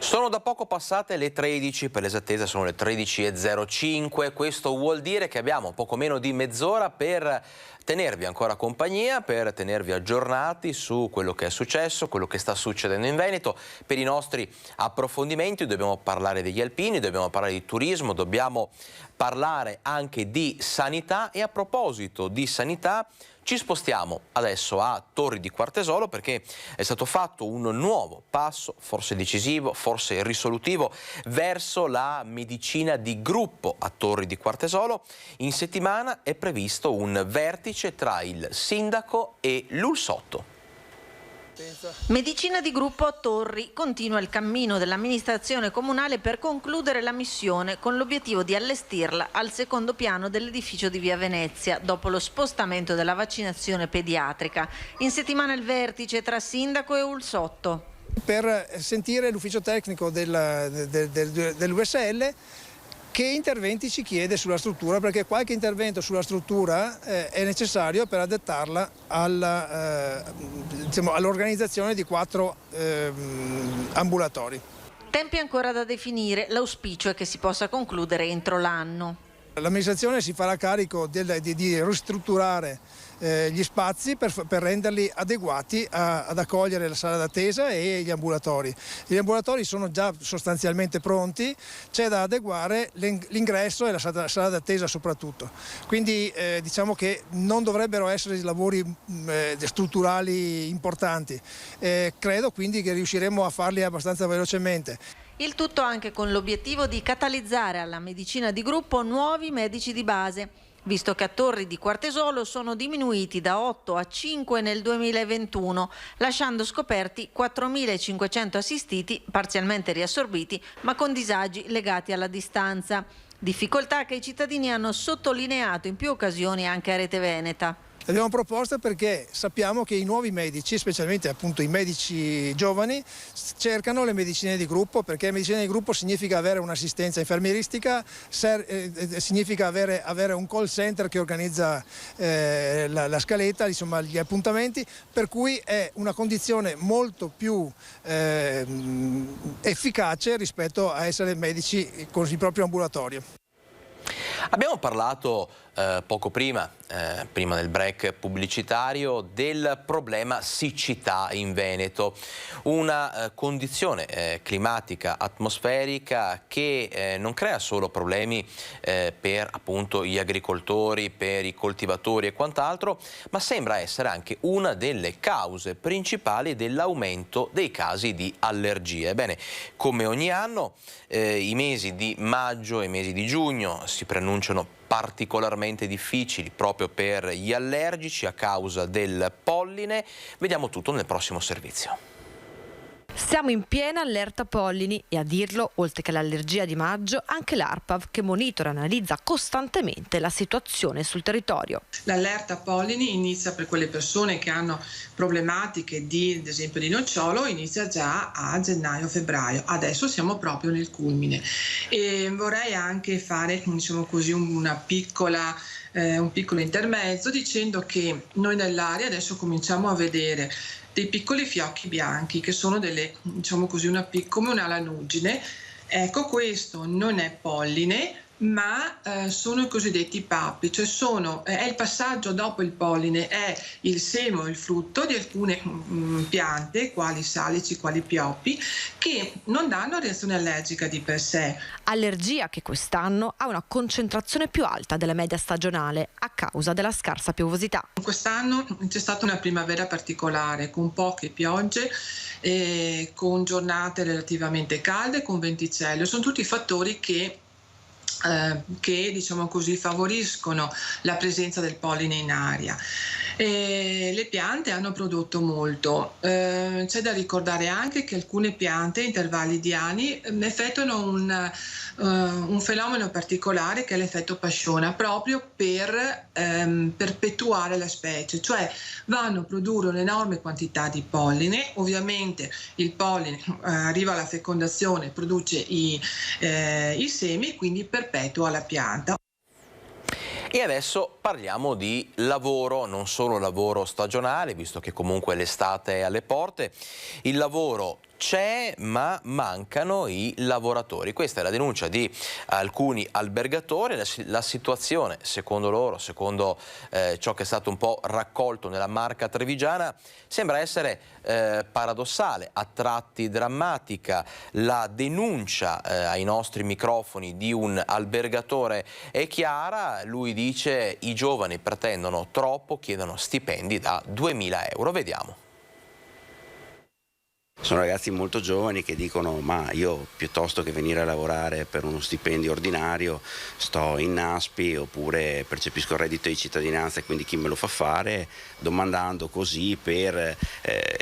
Sono da poco passate le 13, per l'esattezza sono le 13:05, questo vuol dire che abbiamo poco meno di mezz'ora per tenervi ancora compagnia, per tenervi aggiornati su quello che è successo, quello che sta succedendo in Veneto. Per i nostri approfondimenti dobbiamo parlare degli alpini, dobbiamo parlare di turismo, dobbiamo parlare anche di sanità e a proposito di sanità ci spostiamo adesso a Torri di Quartesolo perché è stato fatto un nuovo passo, forse decisivo, forse risolutivo, verso la medicina di gruppo a Torri di Quartesolo. In settimana è previsto un vertice tra il sindaco e l'Ulsotto. Medicina di gruppo a Torri. Continua il cammino dell'amministrazione comunale per concludere la missione con l'obiettivo di allestirla al secondo piano dell'edificio di Via Venezia dopo lo spostamento della vaccinazione pediatrica. In settimana il vertice tra sindaco e Ulsotto. Per sentire l'ufficio tecnico dell'USL che interventi ci chiede sulla struttura, perché qualche intervento sulla struttura è necessario per adattarla all'organizzazione di 4 ambulatori. Tempi ancora da definire, l'auspicio è che si possa concludere entro l'anno. L'amministrazione si farà carico di ristrutturare gli spazi per renderli adeguati ad accogliere la sala d'attesa e gli ambulatori. Gli ambulatori sono già sostanzialmente pronti, c'è da adeguare l'ingresso e la sala d'attesa soprattutto. Quindi diciamo che non dovrebbero essere lavori strutturali importanti. Credo quindi che riusciremo a farli abbastanza velocemente. Il tutto anche con l'obiettivo di catalizzare alla medicina di gruppo nuovi medici di base, visto che a Torri di Quartesolo sono diminuiti da 8 a 5 nel 2021, lasciando scoperti 4.500 assistiti parzialmente riassorbiti, ma con disagi legati alla distanza. Difficoltà che i cittadini hanno sottolineato in più occasioni anche a Rete Veneta. L'abbiamo proposta perché sappiamo che i nuovi medici, specialmente appunto i medici giovani, cercano le medicine di gruppo, perché medicina di gruppo significa avere un'assistenza infermieristica, significa avere un call center che organizza la scaletta, insomma gli appuntamenti, per cui è una condizione molto più efficace rispetto a essere medici con il proprio ambulatorio. Abbiamo parlato poco prima del break pubblicitario, del problema siccità in Veneto, una condizione climatica atmosferica che non crea solo problemi per appunto gli agricoltori, per i coltivatori e quant'altro, ma sembra essere anche una delle cause principali dell'aumento dei casi di allergie. Ebbene, come ogni anno i mesi di maggio e i mesi di giugno si preannunciano particolarmente difficili proprio per gli allergici a causa del polline. Vediamo tutto nel prossimo servizio. Siamo in piena allerta pollini e a dirlo, oltre che l'allergia di maggio, anche l'ARPAV che monitora e analizza costantemente la situazione sul territorio. L'allerta pollini inizia per quelle persone che hanno problematiche ad esempio di nocciolo, inizia già a gennaio-febbraio. Adesso siamo proprio nel culmine e vorrei anche fare, diciamo così, un piccolo intermezzo dicendo che noi nell'area adesso cominciamo a vedere dei piccoli fiocchi bianchi che sono diciamo così, come una lanugine. Ecco, questo non è polline, ma sono i cosiddetti pappi, cioè è il passaggio dopo il polline, è il seme o il frutto di alcune piante, quali salici, quali pioppi, che non danno reazione allergica di per sé. Allergia che quest'anno ha una concentrazione più alta della media stagionale a causa della scarsa piovosità. Quest'anno c'è stata una primavera particolare, con poche piogge, con giornate relativamente calde, con venticello. Sono tutti fattori che diciamo così favoriscono la presenza del polline in aria. e le piante hanno prodotto molto. C'è da ricordare anche che alcune piante, intervalli di anni, effettuano un fenomeno particolare che è l'effetto pasciona, proprio per perpetuare la specie, cioè vanno a produrre un'enorme quantità di polline. Ovviamente il polline arriva alla fecondazione, produce i semi, quindi perpetua la pianta. E adesso parliamo di lavoro, non solo lavoro stagionale, visto che comunque l'estate è alle porte. Il lavoro c'è, ma mancano i lavoratori. Questa è la denuncia di alcuni albergatori. La situazione, secondo loro, secondo ciò che è stato un po' raccolto nella Marca trevigiana, sembra essere paradossale, a tratti drammatica. La denuncia ai nostri microfoni di un albergatore è chiara. Lui dice: i giovani pretendono troppo, chiedono stipendi da 2.000 euro. Vediamo. Sono ragazzi molto giovani che dicono: ma io piuttosto che venire a lavorare per uno stipendio ordinario sto in NASPI oppure percepisco il reddito di cittadinanza e quindi chi me lo fa fare, domandando così per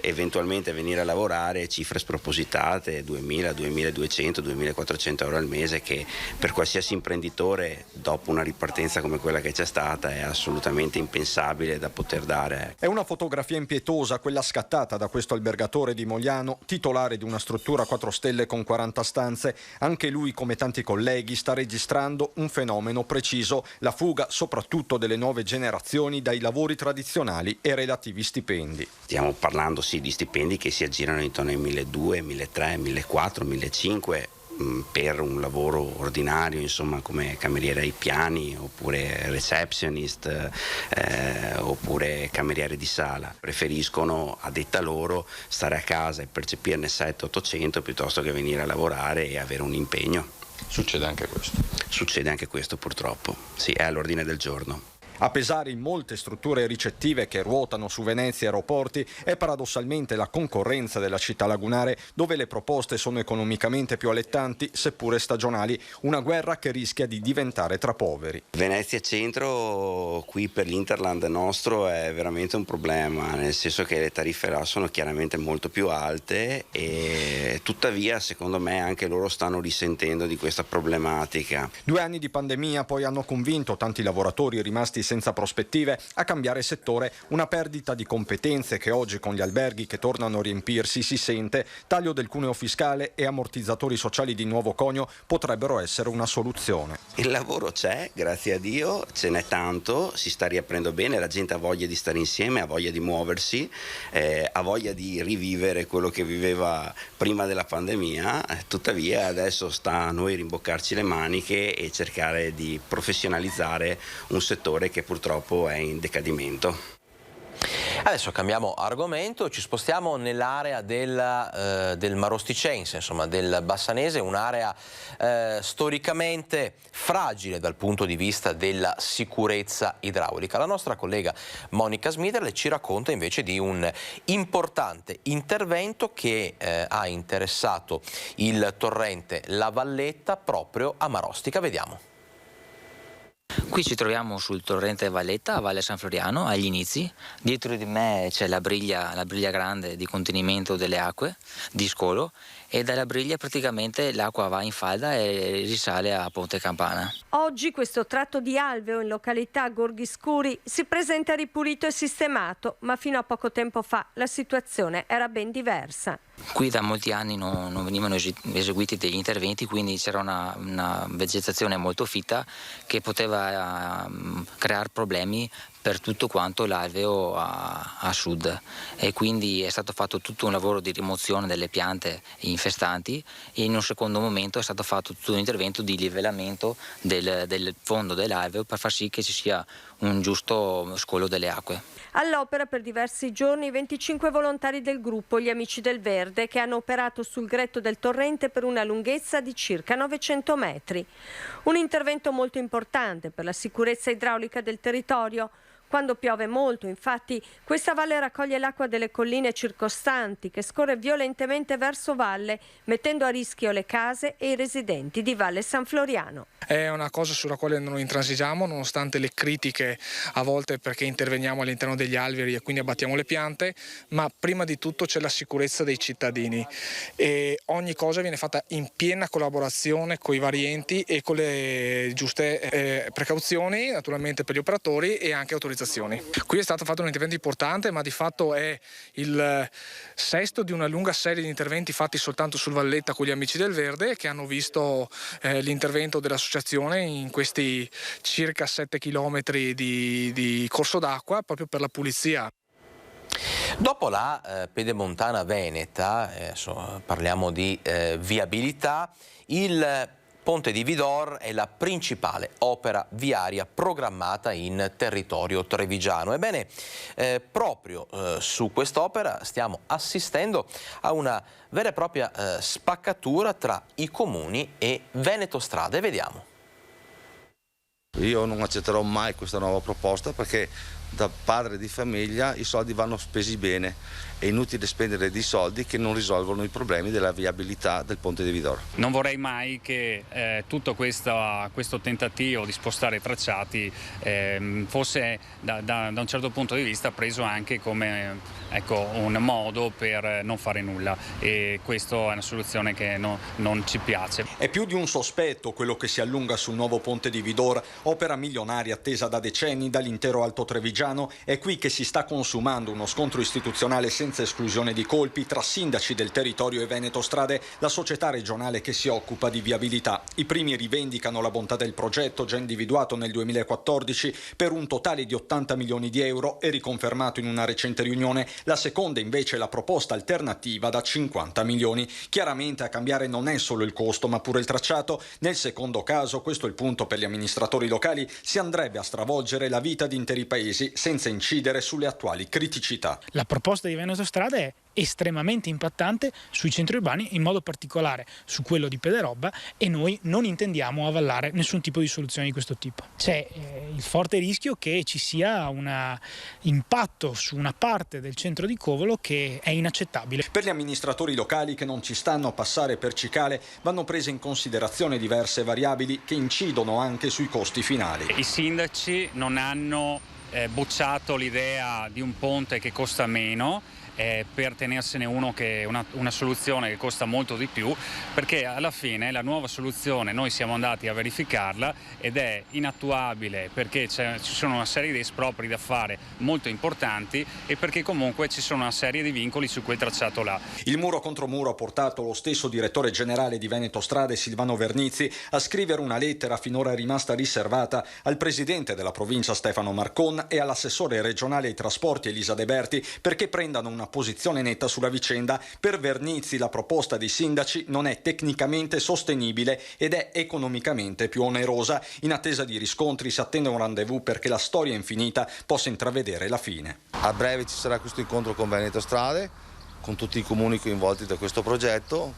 eventualmente venire a lavorare cifre spropositate, 2.000, 2.200, 2.400 euro al mese, che per qualsiasi imprenditore dopo una ripartenza come quella che c'è stata è assolutamente impensabile da poter dare. È una fotografia impietosa quella scattata da questo albergatore di Mogliano, titolare di una struttura 4 stelle con 40 stanze. Anche lui, come tanti colleghi, sta registrando un fenomeno preciso: la fuga soprattutto delle nuove generazioni dai lavori tradizionali e relativi stipendi. Stiamo parlando sì di stipendi che si aggirano intorno ai 1.200, 1.300, 1.400, 1.500 per un lavoro ordinario, insomma, come cameriere ai piani oppure receptionist oppure cameriere di sala. Preferiscono, a detta loro, stare a casa e percepirne 700-800 piuttosto che venire a lavorare e avere un impegno. Succede anche questo? Succede anche questo, purtroppo. Sì, è all'ordine del giorno. A pesare in molte strutture ricettive che ruotano su Venezia e aeroporti è paradossalmente la concorrenza della città lagunare, dove le proposte sono economicamente più allettanti, seppure stagionali, una guerra che rischia di diventare tra poveri. Venezia Centro, qui per l'Interland nostro, è veramente un problema, nel senso che le tariffe là sono chiaramente molto più alte e tuttavia secondo me anche loro stanno risentendo di questa problematica. 2 anni di pandemia poi hanno convinto tanti lavoratori rimasti senza prospettive a cambiare settore, una perdita di competenze che oggi con gli alberghi che tornano a riempirsi si sente. Taglio del cuneo fiscale e ammortizzatori sociali di nuovo conio potrebbero essere una soluzione. Il lavoro c'è, grazie a Dio, ce n'è tanto, si sta riaprendo bene, la gente ha voglia di stare insieme, ha voglia di muoversi, ha voglia di rivivere quello che viveva prima della pandemia, tuttavia adesso sta a noi rimboccarci le maniche e cercare di professionalizzare un settore che purtroppo è in decadimento. Adesso cambiamo argomento, ci spostiamo nell'area del Marosticense, insomma del Bassanese, un'area storicamente fragile dal punto di vista della sicurezza idraulica. La nostra collega Monica Smiderle ci racconta invece di un importante intervento che ha interessato il torrente La Valletta proprio a Marostica. Vediamo. Qui ci troviamo sul torrente Valletta, a Valle San Floriano, agli inizi. Dietro di me c'è la briglia grande di contenimento delle acque di Scolo, e dalla briglia praticamente l'acqua va in falda e risale a Ponte Campana. Oggi questo tratto di alveo in località Gorghi Scuri si presenta ripulito e sistemato, ma fino a poco tempo fa la situazione era ben diversa. Qui da molti anni non venivano eseguiti degli interventi, quindi c'era una vegetazione molto fitta che poteva creare problemi per tutto quanto l'alveo a sud, e quindi è stato fatto tutto un lavoro di rimozione delle piante infestanti e in un secondo momento è stato fatto tutto un intervento di livellamento del fondo dell'alveo per far sì che ci sia un giusto scolo delle acque. All'opera per diversi giorni 25 volontari del gruppo Gli Amici del Verde, che hanno operato sul gretto del torrente per una lunghezza di circa 900 metri. Un intervento molto importante per la sicurezza idraulica del territorio. Quando piove molto, infatti, questa valle raccoglie l'acqua delle colline circostanti che scorre violentemente verso valle, mettendo a rischio le case e i residenti di Valle San Floriano. È una cosa sulla quale non intransigiamo, nonostante le critiche a volte perché interveniamo all'interno degli alberi e quindi abbattiamo le piante, ma prima di tutto c'è la sicurezza dei cittadini e ogni cosa viene fatta in piena collaborazione con i vari enti e con le giuste precauzioni, naturalmente per gli operatori e anche autorizzazioni. Qui è stato fatto un intervento importante, ma di fatto è il sesto di una lunga serie di interventi fatti soltanto sul Valletta con gli Amici del Verde, che hanno visto l'intervento dell'associazione in questi circa 7 chilometri di corso d'acqua proprio per la pulizia. Dopo la pedemontana veneta, parliamo di viabilità, il Ponte di Vidor è la principale opera viaria programmata in territorio trevigiano. Ebbene, proprio su quest'opera stiamo assistendo a una vera e propria spaccatura tra i comuni e Veneto Strade. Vediamo. Io non accetterò mai questa nuova proposta perché da padre di famiglia i soldi vanno spesi bene. È inutile spendere dei soldi che non risolvono i problemi della viabilità del Ponte di Vidor. Non vorrei mai che tutto questo tentativo di spostare i tracciati fosse da un certo punto di vista preso anche come un modo per non fare nulla, e questa è una soluzione che non ci piace. È più di un sospetto quello che si allunga sul nuovo Ponte di Vidor, opera milionaria attesa da decenni dall'intero Alto Trevigiano. È qui che si sta consumando uno scontro istituzionale senza esclusione di colpi tra sindaci del territorio e Veneto Strade, la società regionale che si occupa di viabilità. I primi rivendicano la bontà del progetto, già individuato nel 2014 per un totale di 80 milioni di euro e riconfermato in una recente riunione. La seconda invece è la proposta alternativa da 50 milioni. Chiaramente a cambiare non è solo il costo ma pure il tracciato. Nel secondo caso, questo è il punto per gli amministratori locali, si andrebbe a stravolgere la vita di interi paesi senza incidere sulle attuali criticità. La proposta di Veneto Strade è estremamente impattante sui centri urbani, in modo particolare su quello di Pederobba, e noi non intendiamo avallare nessun tipo di soluzione di questo tipo. C'è il forte rischio che ci sia un impatto su una parte del centro di Covolo che è inaccettabile. Per gli amministratori locali che non ci stanno a passare per cicale vanno prese in considerazione diverse variabili che incidono anche sui costi finali. I sindaci non hanno bocciato l'idea di un ponte che costa meno per tenersene una soluzione che costa molto di più, perché alla fine la nuova soluzione noi siamo andati a verificarla ed è inattuabile perché ci sono una serie di espropri da fare molto importanti e perché comunque ci sono una serie di vincoli su quel tracciato là. Il muro contro muro ha portato lo stesso direttore generale di Veneto Strade, Silvano Vernizzi, a scrivere una lettera finora rimasta riservata al presidente della provincia Stefano Marcon e all'assessore regionale ai trasporti Elisa De Berti perché prendano una posizione netta sulla vicenda. Per Vernizzi la proposta dei sindaci non è tecnicamente sostenibile ed è economicamente più onerosa. In attesa di riscontri si attende un rendezvous perché la storia infinita possa intravedere la fine. A breve ci sarà questo incontro con Veneto Strade, con tutti i comuni coinvolti da questo progetto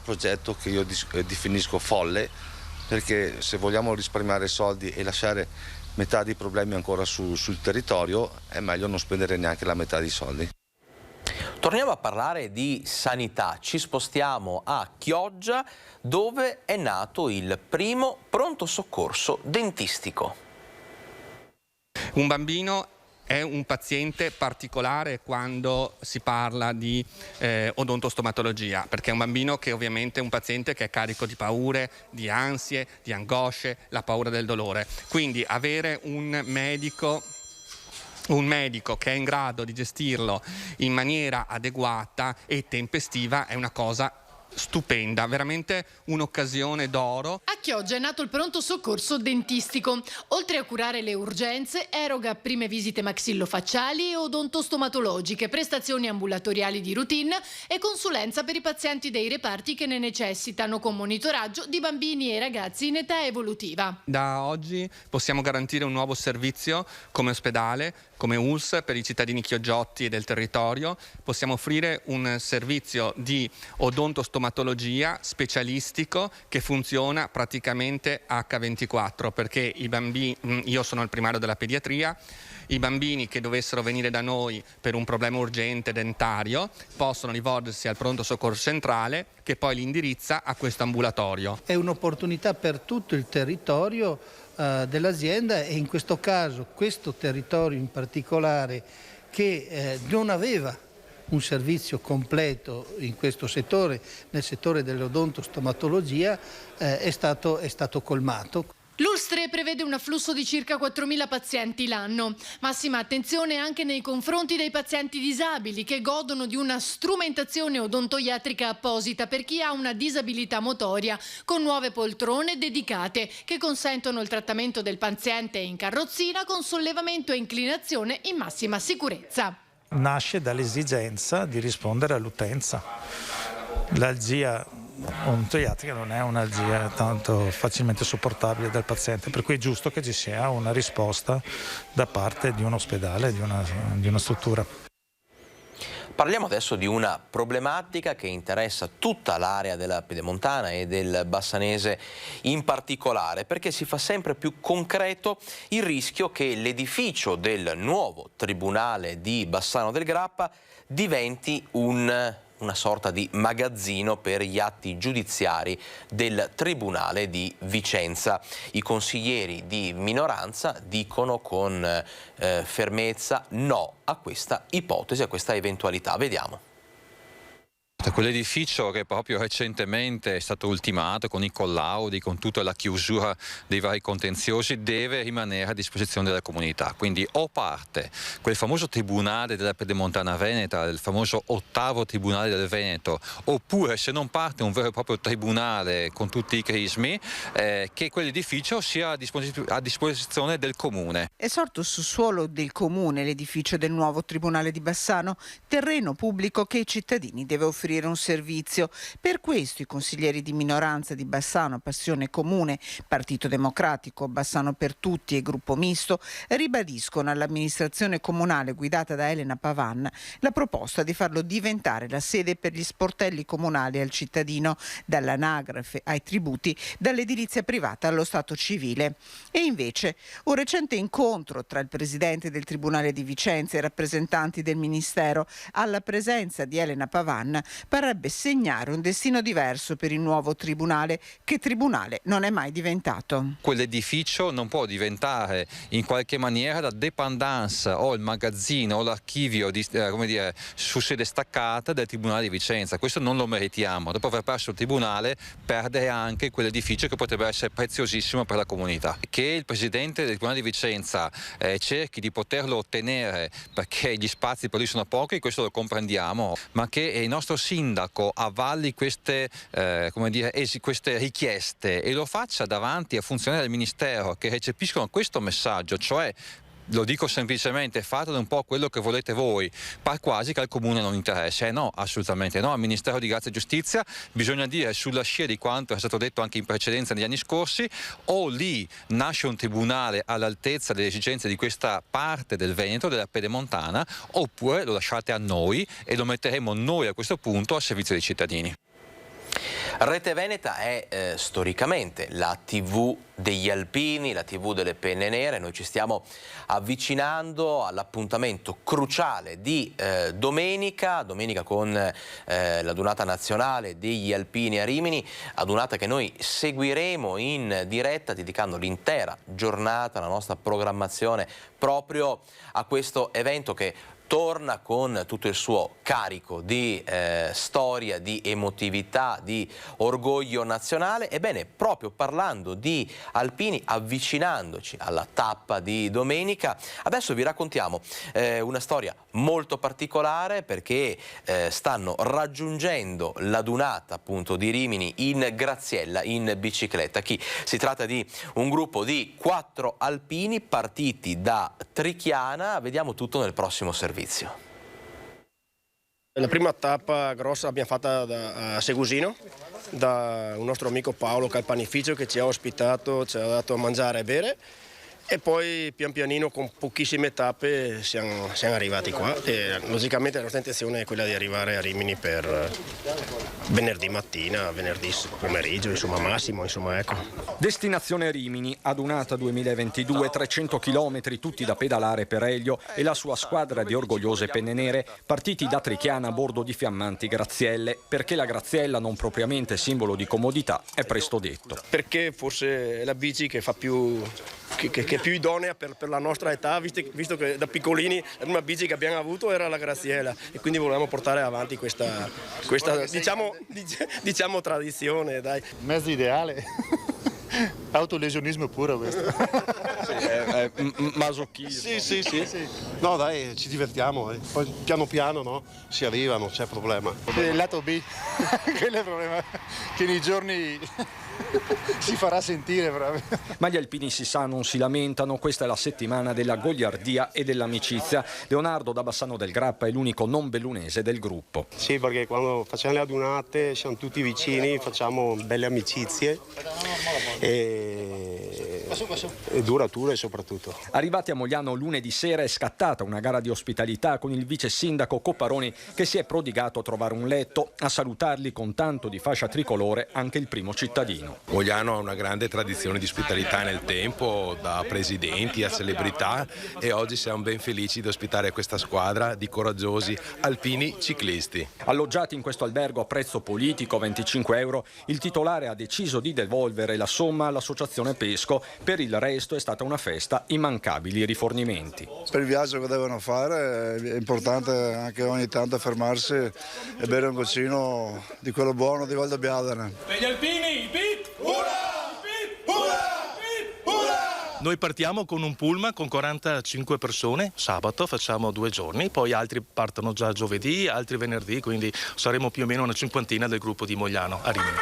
che io definisco folle, perché se vogliamo risparmiare soldi e lasciare metà dei problemi ancora sul territorio è meglio non spendere neanche la metà dei soldi. Torniamo a parlare di sanità, ci spostiamo a Chioggia dove è nato il primo pronto soccorso dentistico. Un bambino è un paziente particolare quando si parla di odontostomatologia, perché è un bambino che ovviamente è un paziente che è carico di paure, di ansie, di angosce, la paura del dolore. Quindi avere un medico che è in grado di gestirlo in maniera adeguata e tempestiva è una cosa stupenda, veramente un'occasione d'oro. A Chioggia è nato il pronto soccorso dentistico. Oltre a curare le urgenze, eroga prime visite maxillofacciali e odontostomatologiche, prestazioni ambulatoriali di routine e consulenza per i pazienti dei reparti che ne necessitano, con monitoraggio di bambini e ragazzi in età evolutiva. Da oggi possiamo garantire un nuovo servizio come ospedale come ULSS per i cittadini chioggiotti e del territorio possiamo offrire un servizio di odontostomatologia specialistico che funziona praticamente H24, perché i bambini, io sono il primario della pediatria, i bambini che dovessero venire da noi per un problema urgente dentario possono rivolgersi al pronto soccorso centrale che poi li indirizza a questo ambulatorio. È un'opportunità per tutto il territorio dell'azienda e in questo caso questo territorio in particolare che non aveva un servizio completo in questo settore, nel settore dell'odontostomatologia, è stato colmato. L'ULSS prevede un afflusso di circa 4.000 pazienti l'anno. Massima attenzione anche nei confronti dei pazienti disabili che godono di una strumentazione odontoiatrica apposita per chi ha una disabilità motoria, con nuove poltrone dedicate che consentono il trattamento del paziente in carrozzina con sollevamento e inclinazione in massima sicurezza. Nasce dall'esigenza di rispondere all'utenza. L'algia odontoiatrica non è un'algia tanto facilmente sopportabile dal paziente, per cui è giusto che ci sia una risposta da parte di un ospedale, di una struttura. Parliamo adesso di una problematica che interessa tutta l'area della Pedemontana e del Bassanese in particolare, perché si fa sempre più concreto il rischio che l'edificio del nuovo Tribunale di Bassano del Grappa diventi una sorta di magazzino per gli atti giudiziari del Tribunale di Vicenza. I consiglieri di minoranza dicono con fermezza no a questa ipotesi, a questa eventualità. Vediamo. Quell'edificio che proprio recentemente è stato ultimato con i collaudi, con tutta la chiusura dei vari contenziosi, deve rimanere a disposizione della comunità. Quindi o parte quel famoso tribunale della Pedemontana Veneta, il famoso 8° tribunale del Veneto, oppure se non parte un vero e proprio tribunale con tutti i crismi, che quell'edificio sia a disposizione del comune. È sorto su suolo del comune l'edificio del nuovo Tribunale di Bassano, terreno pubblico che ai cittadini deve offrire un servizio. Per questo i consiglieri di minoranza di Bassano, Passione Comune, Partito Democratico, Bassano per Tutti e Gruppo Misto ribadiscono all'amministrazione comunale guidata da Elena Pavan la proposta di farlo diventare la sede per gli sportelli comunali al cittadino, dall'anagrafe ai tributi, dall'edilizia privata allo stato civile. E invece un recente incontro tra il presidente del Tribunale di Vicenza e i rappresentanti del Ministero, alla presenza di Elena Pavan, parrebbe segnare un destino diverso per il nuovo tribunale, che tribunale non è mai diventato. Quell'edificio non può diventare in qualche maniera la dépendance o il magazzino o l'archivio su sede staccata del Tribunale di Vicenza. Questo non lo meritiamo. Dopo aver perso il tribunale, perdere anche quell'edificio che potrebbe essere preziosissimo per la comunità. Che il presidente del Tribunale di Vicenza cerchi di poterlo ottenere perché gli spazi per lui sono pochi, questo lo comprendiamo, ma che il nostro sindaco avalli queste richieste e lo faccia davanti a funzionari del Ministero che recepiscono questo messaggio, cioè lo dico semplicemente, fatelo un po' quello che volete voi, par quasi che al Comune non interessa. No, assolutamente no. Al Ministero di Grazia e Giustizia bisogna dire, sulla scia di quanto è stato detto anche in precedenza negli anni scorsi, o lì nasce un tribunale all'altezza delle esigenze di questa parte del Veneto, della Pedemontana, oppure lo lasciate a noi e lo metteremo noi a questo punto a servizio dei cittadini. Rete Veneta è storicamente la TV degli alpini, la TV delle penne nere. Noi ci stiamo avvicinando all'appuntamento cruciale di domenica con la Dunata Nazionale degli Alpini a Rimini, adunata che noi seguiremo in diretta dedicando l'intera giornata, la nostra programmazione proprio a questo evento che torna con tutto il suo carico di storia, di emotività, di orgoglio nazionale. Ebbene, proprio parlando di alpini, avvicinandoci alla tappa di domenica, adesso vi raccontiamo una storia molto particolare, perché stanno raggiungendo la dunata appunto di Rimini in Graziella in bicicletta. Si tratta di un gruppo di 4 alpini partiti da Trichiana. Vediamo tutto nel prossimo servizio. La prima tappa grossa l'abbiamo fatta a Segusino, da un nostro amico Paolo Calpanificio che ci ha ospitato, ci ha dato a mangiare e bere, e poi pian pianino con pochissime tappe siamo arrivati qua e logicamente la nostra intenzione è quella di arrivare a Rimini per venerdì mattina, venerdì pomeriggio, insomma massimo, insomma ecco. Destinazione Rimini, adunata 2022, 300 km tutti da pedalare per Elio e la sua squadra di orgogliose penne nere, partiti da Trichiana a bordo di fiammanti grazielle, perché la graziella, non propriamente simbolo di comodità, è presto detto. Perché forse è la bici che fa più che è più idonea per la nostra età, visto che da piccolini una bici che abbiamo avuto era la graziella e quindi volevamo portare avanti questa diciamo tradizione, dai. Mezzo ideale. Autolesionismo puro questo. È masochismo. Sì. No dai, ci divertiamo. Poi piano piano no, si arriva, non c'è problema. Il lato B, quello è il problema, che nei giorni si farà sentire proprio. Ma gli alpini si sa, non si lamentano, questa è la settimana della goliardia e dell'amicizia. Leonardo da Bassano del Grappa è l'unico non bellunese del gruppo. Sì, perché quando facciamo le adunate siamo tutti vicini, facciamo belle amicizie e durature soprattutto. Arrivati a Mogliano lunedì sera è scattata una gara di ospitalità con il vice sindaco Copparoni che si è prodigato a trovare un letto, a salutarli con tanto di fascia tricolore anche il primo cittadino. Mogliano ha una grande tradizione di ospitalità nel tempo, da presidenti a celebrità, e oggi siamo ben felici di ospitare questa squadra di coraggiosi alpini ciclisti. Alloggiati in questo albergo a prezzo politico, 25 euro, il titolare ha deciso di devolvere la somma all'associazione Pesco. Per il resto è stata una festa, immancabili rifornimenti. Per il viaggio che devono fare è importante anche ogni tanto fermarsi e bere un goccino di quello buono di Val da Biadene. Per gli alpini, pip! Noi partiamo con un pullman con 45 persone, sabato facciamo 2 giorni, poi altri partono già giovedì, altri venerdì, quindi saremo più o meno una cinquantina del gruppo di Mogliano a Rimini.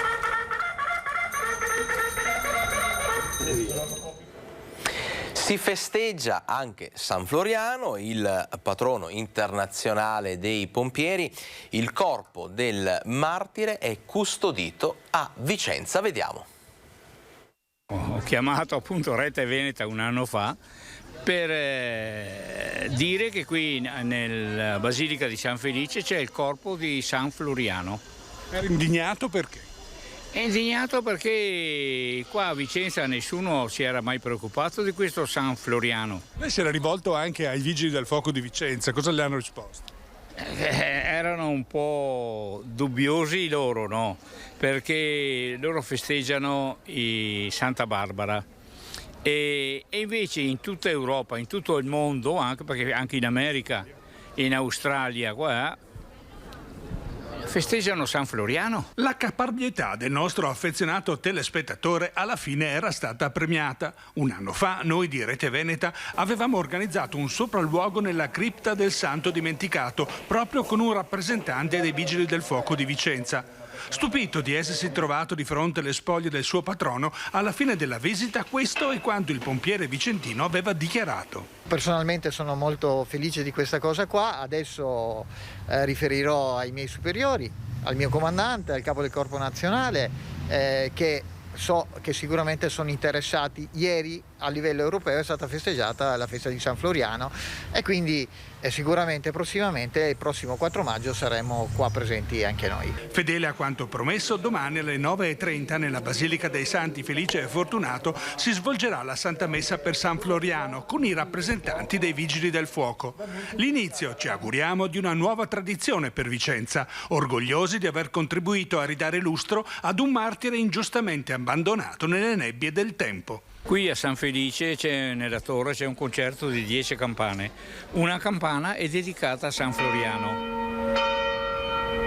Si festeggia anche San Floriano, il patrono internazionale dei pompieri. Il corpo del martire è custodito a Vicenza. Vediamo. Ho chiamato appunto Rete Veneta un anno fa per dire che qui nella Basilica di San Felice c'è il corpo di San Floriano. Era indignato perché? È indignato perché qua a Vicenza nessuno si era mai preoccupato di questo San Floriano. Lei si era rivolto anche ai vigili del fuoco di Vicenza, cosa le hanno risposto? Erano un po' dubbiosi loro, no? Perché loro festeggiano i Santa Barbara e invece in tutta Europa, in tutto il mondo, anche perché anche in America, in Australia, qua festeggiano San Floriano. La caparbietà del nostro affezionato telespettatore alla fine era stata premiata. Un anno fa noi di Rete Veneta avevamo organizzato un sopralluogo nella cripta del Santo Dimenticato, proprio con un rappresentante dei Vigili del Fuoco di Vicenza. Stupito di essersi trovato di fronte alle spoglie del suo patrono, alla fine della visita questo è quanto il pompiere vicentino aveva dichiarato. Personalmente sono molto felice di questa cosa qua, adesso riferirò ai miei superiori, al mio comandante, al capo del Corpo Nazionale, che so che sicuramente sono interessati. Ieri a livello europeo è stata festeggiata la festa di San Floriano e quindi sicuramente prossimamente, il prossimo 4 maggio, saremo qua presenti anche noi. Fedele a quanto promesso, domani alle 9:30 nella Basilica dei Santi Felice e Fortunato si svolgerà la Santa Messa per San Floriano con i rappresentanti dei Vigili del Fuoco. L'inizio, ci auguriamo, di una nuova tradizione per Vicenza, orgogliosi di aver contribuito a ridare lustro ad un martire ingiustamente abbandonato nelle nebbie del tempo. Qui a San Felice, nella torre, c'è un concerto di 10 campane. Una campana è dedicata a San Floriano.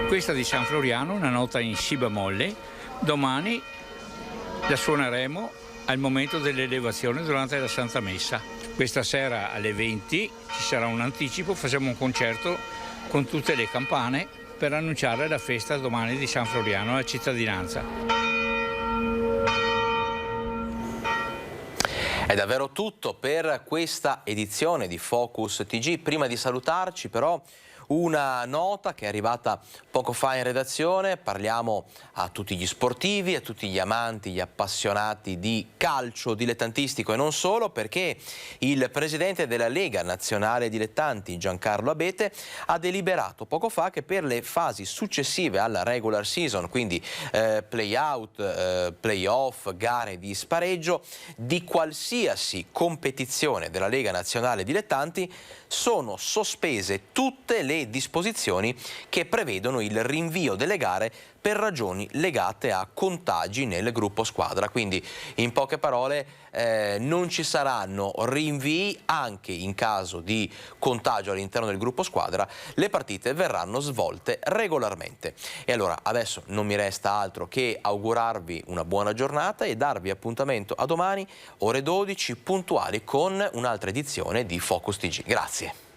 Questa di San Floriano, una nota in si bemolle. Domani la suoneremo al momento dell'elevazione durante la Santa Messa. Questa sera alle 20 ci sarà un anticipo, facciamo un concerto con tutte le campane per annunciare la festa domani di San Floriano alla cittadinanza. È davvero tutto per questa edizione di Focus TG. Prima di salutarci però una nota che è arrivata poco fa in redazione. Parliamo a tutti gli sportivi, a tutti gli amanti, gli appassionati di calcio dilettantistico e non solo, perché il presidente della Lega Nazionale Dilettanti, Giancarlo Abete, ha deliberato poco fa che per le fasi successive alla regular season, quindi play-out, play-off, gare di spareggio, di qualsiasi competizione della Lega Nazionale Dilettanti, sono sospese tutte le disposizioni che prevedono il rinvio delle gare per ragioni legate a contagi nel gruppo squadra. Quindi, in poche parole, non ci saranno rinvii anche in caso di contagio all'interno del gruppo squadra, le partite verranno svolte regolarmente. E allora adesso non mi resta altro che augurarvi una buona giornata e darvi appuntamento a domani ore 12 puntuali con un'altra edizione di Focus TG. Grazie.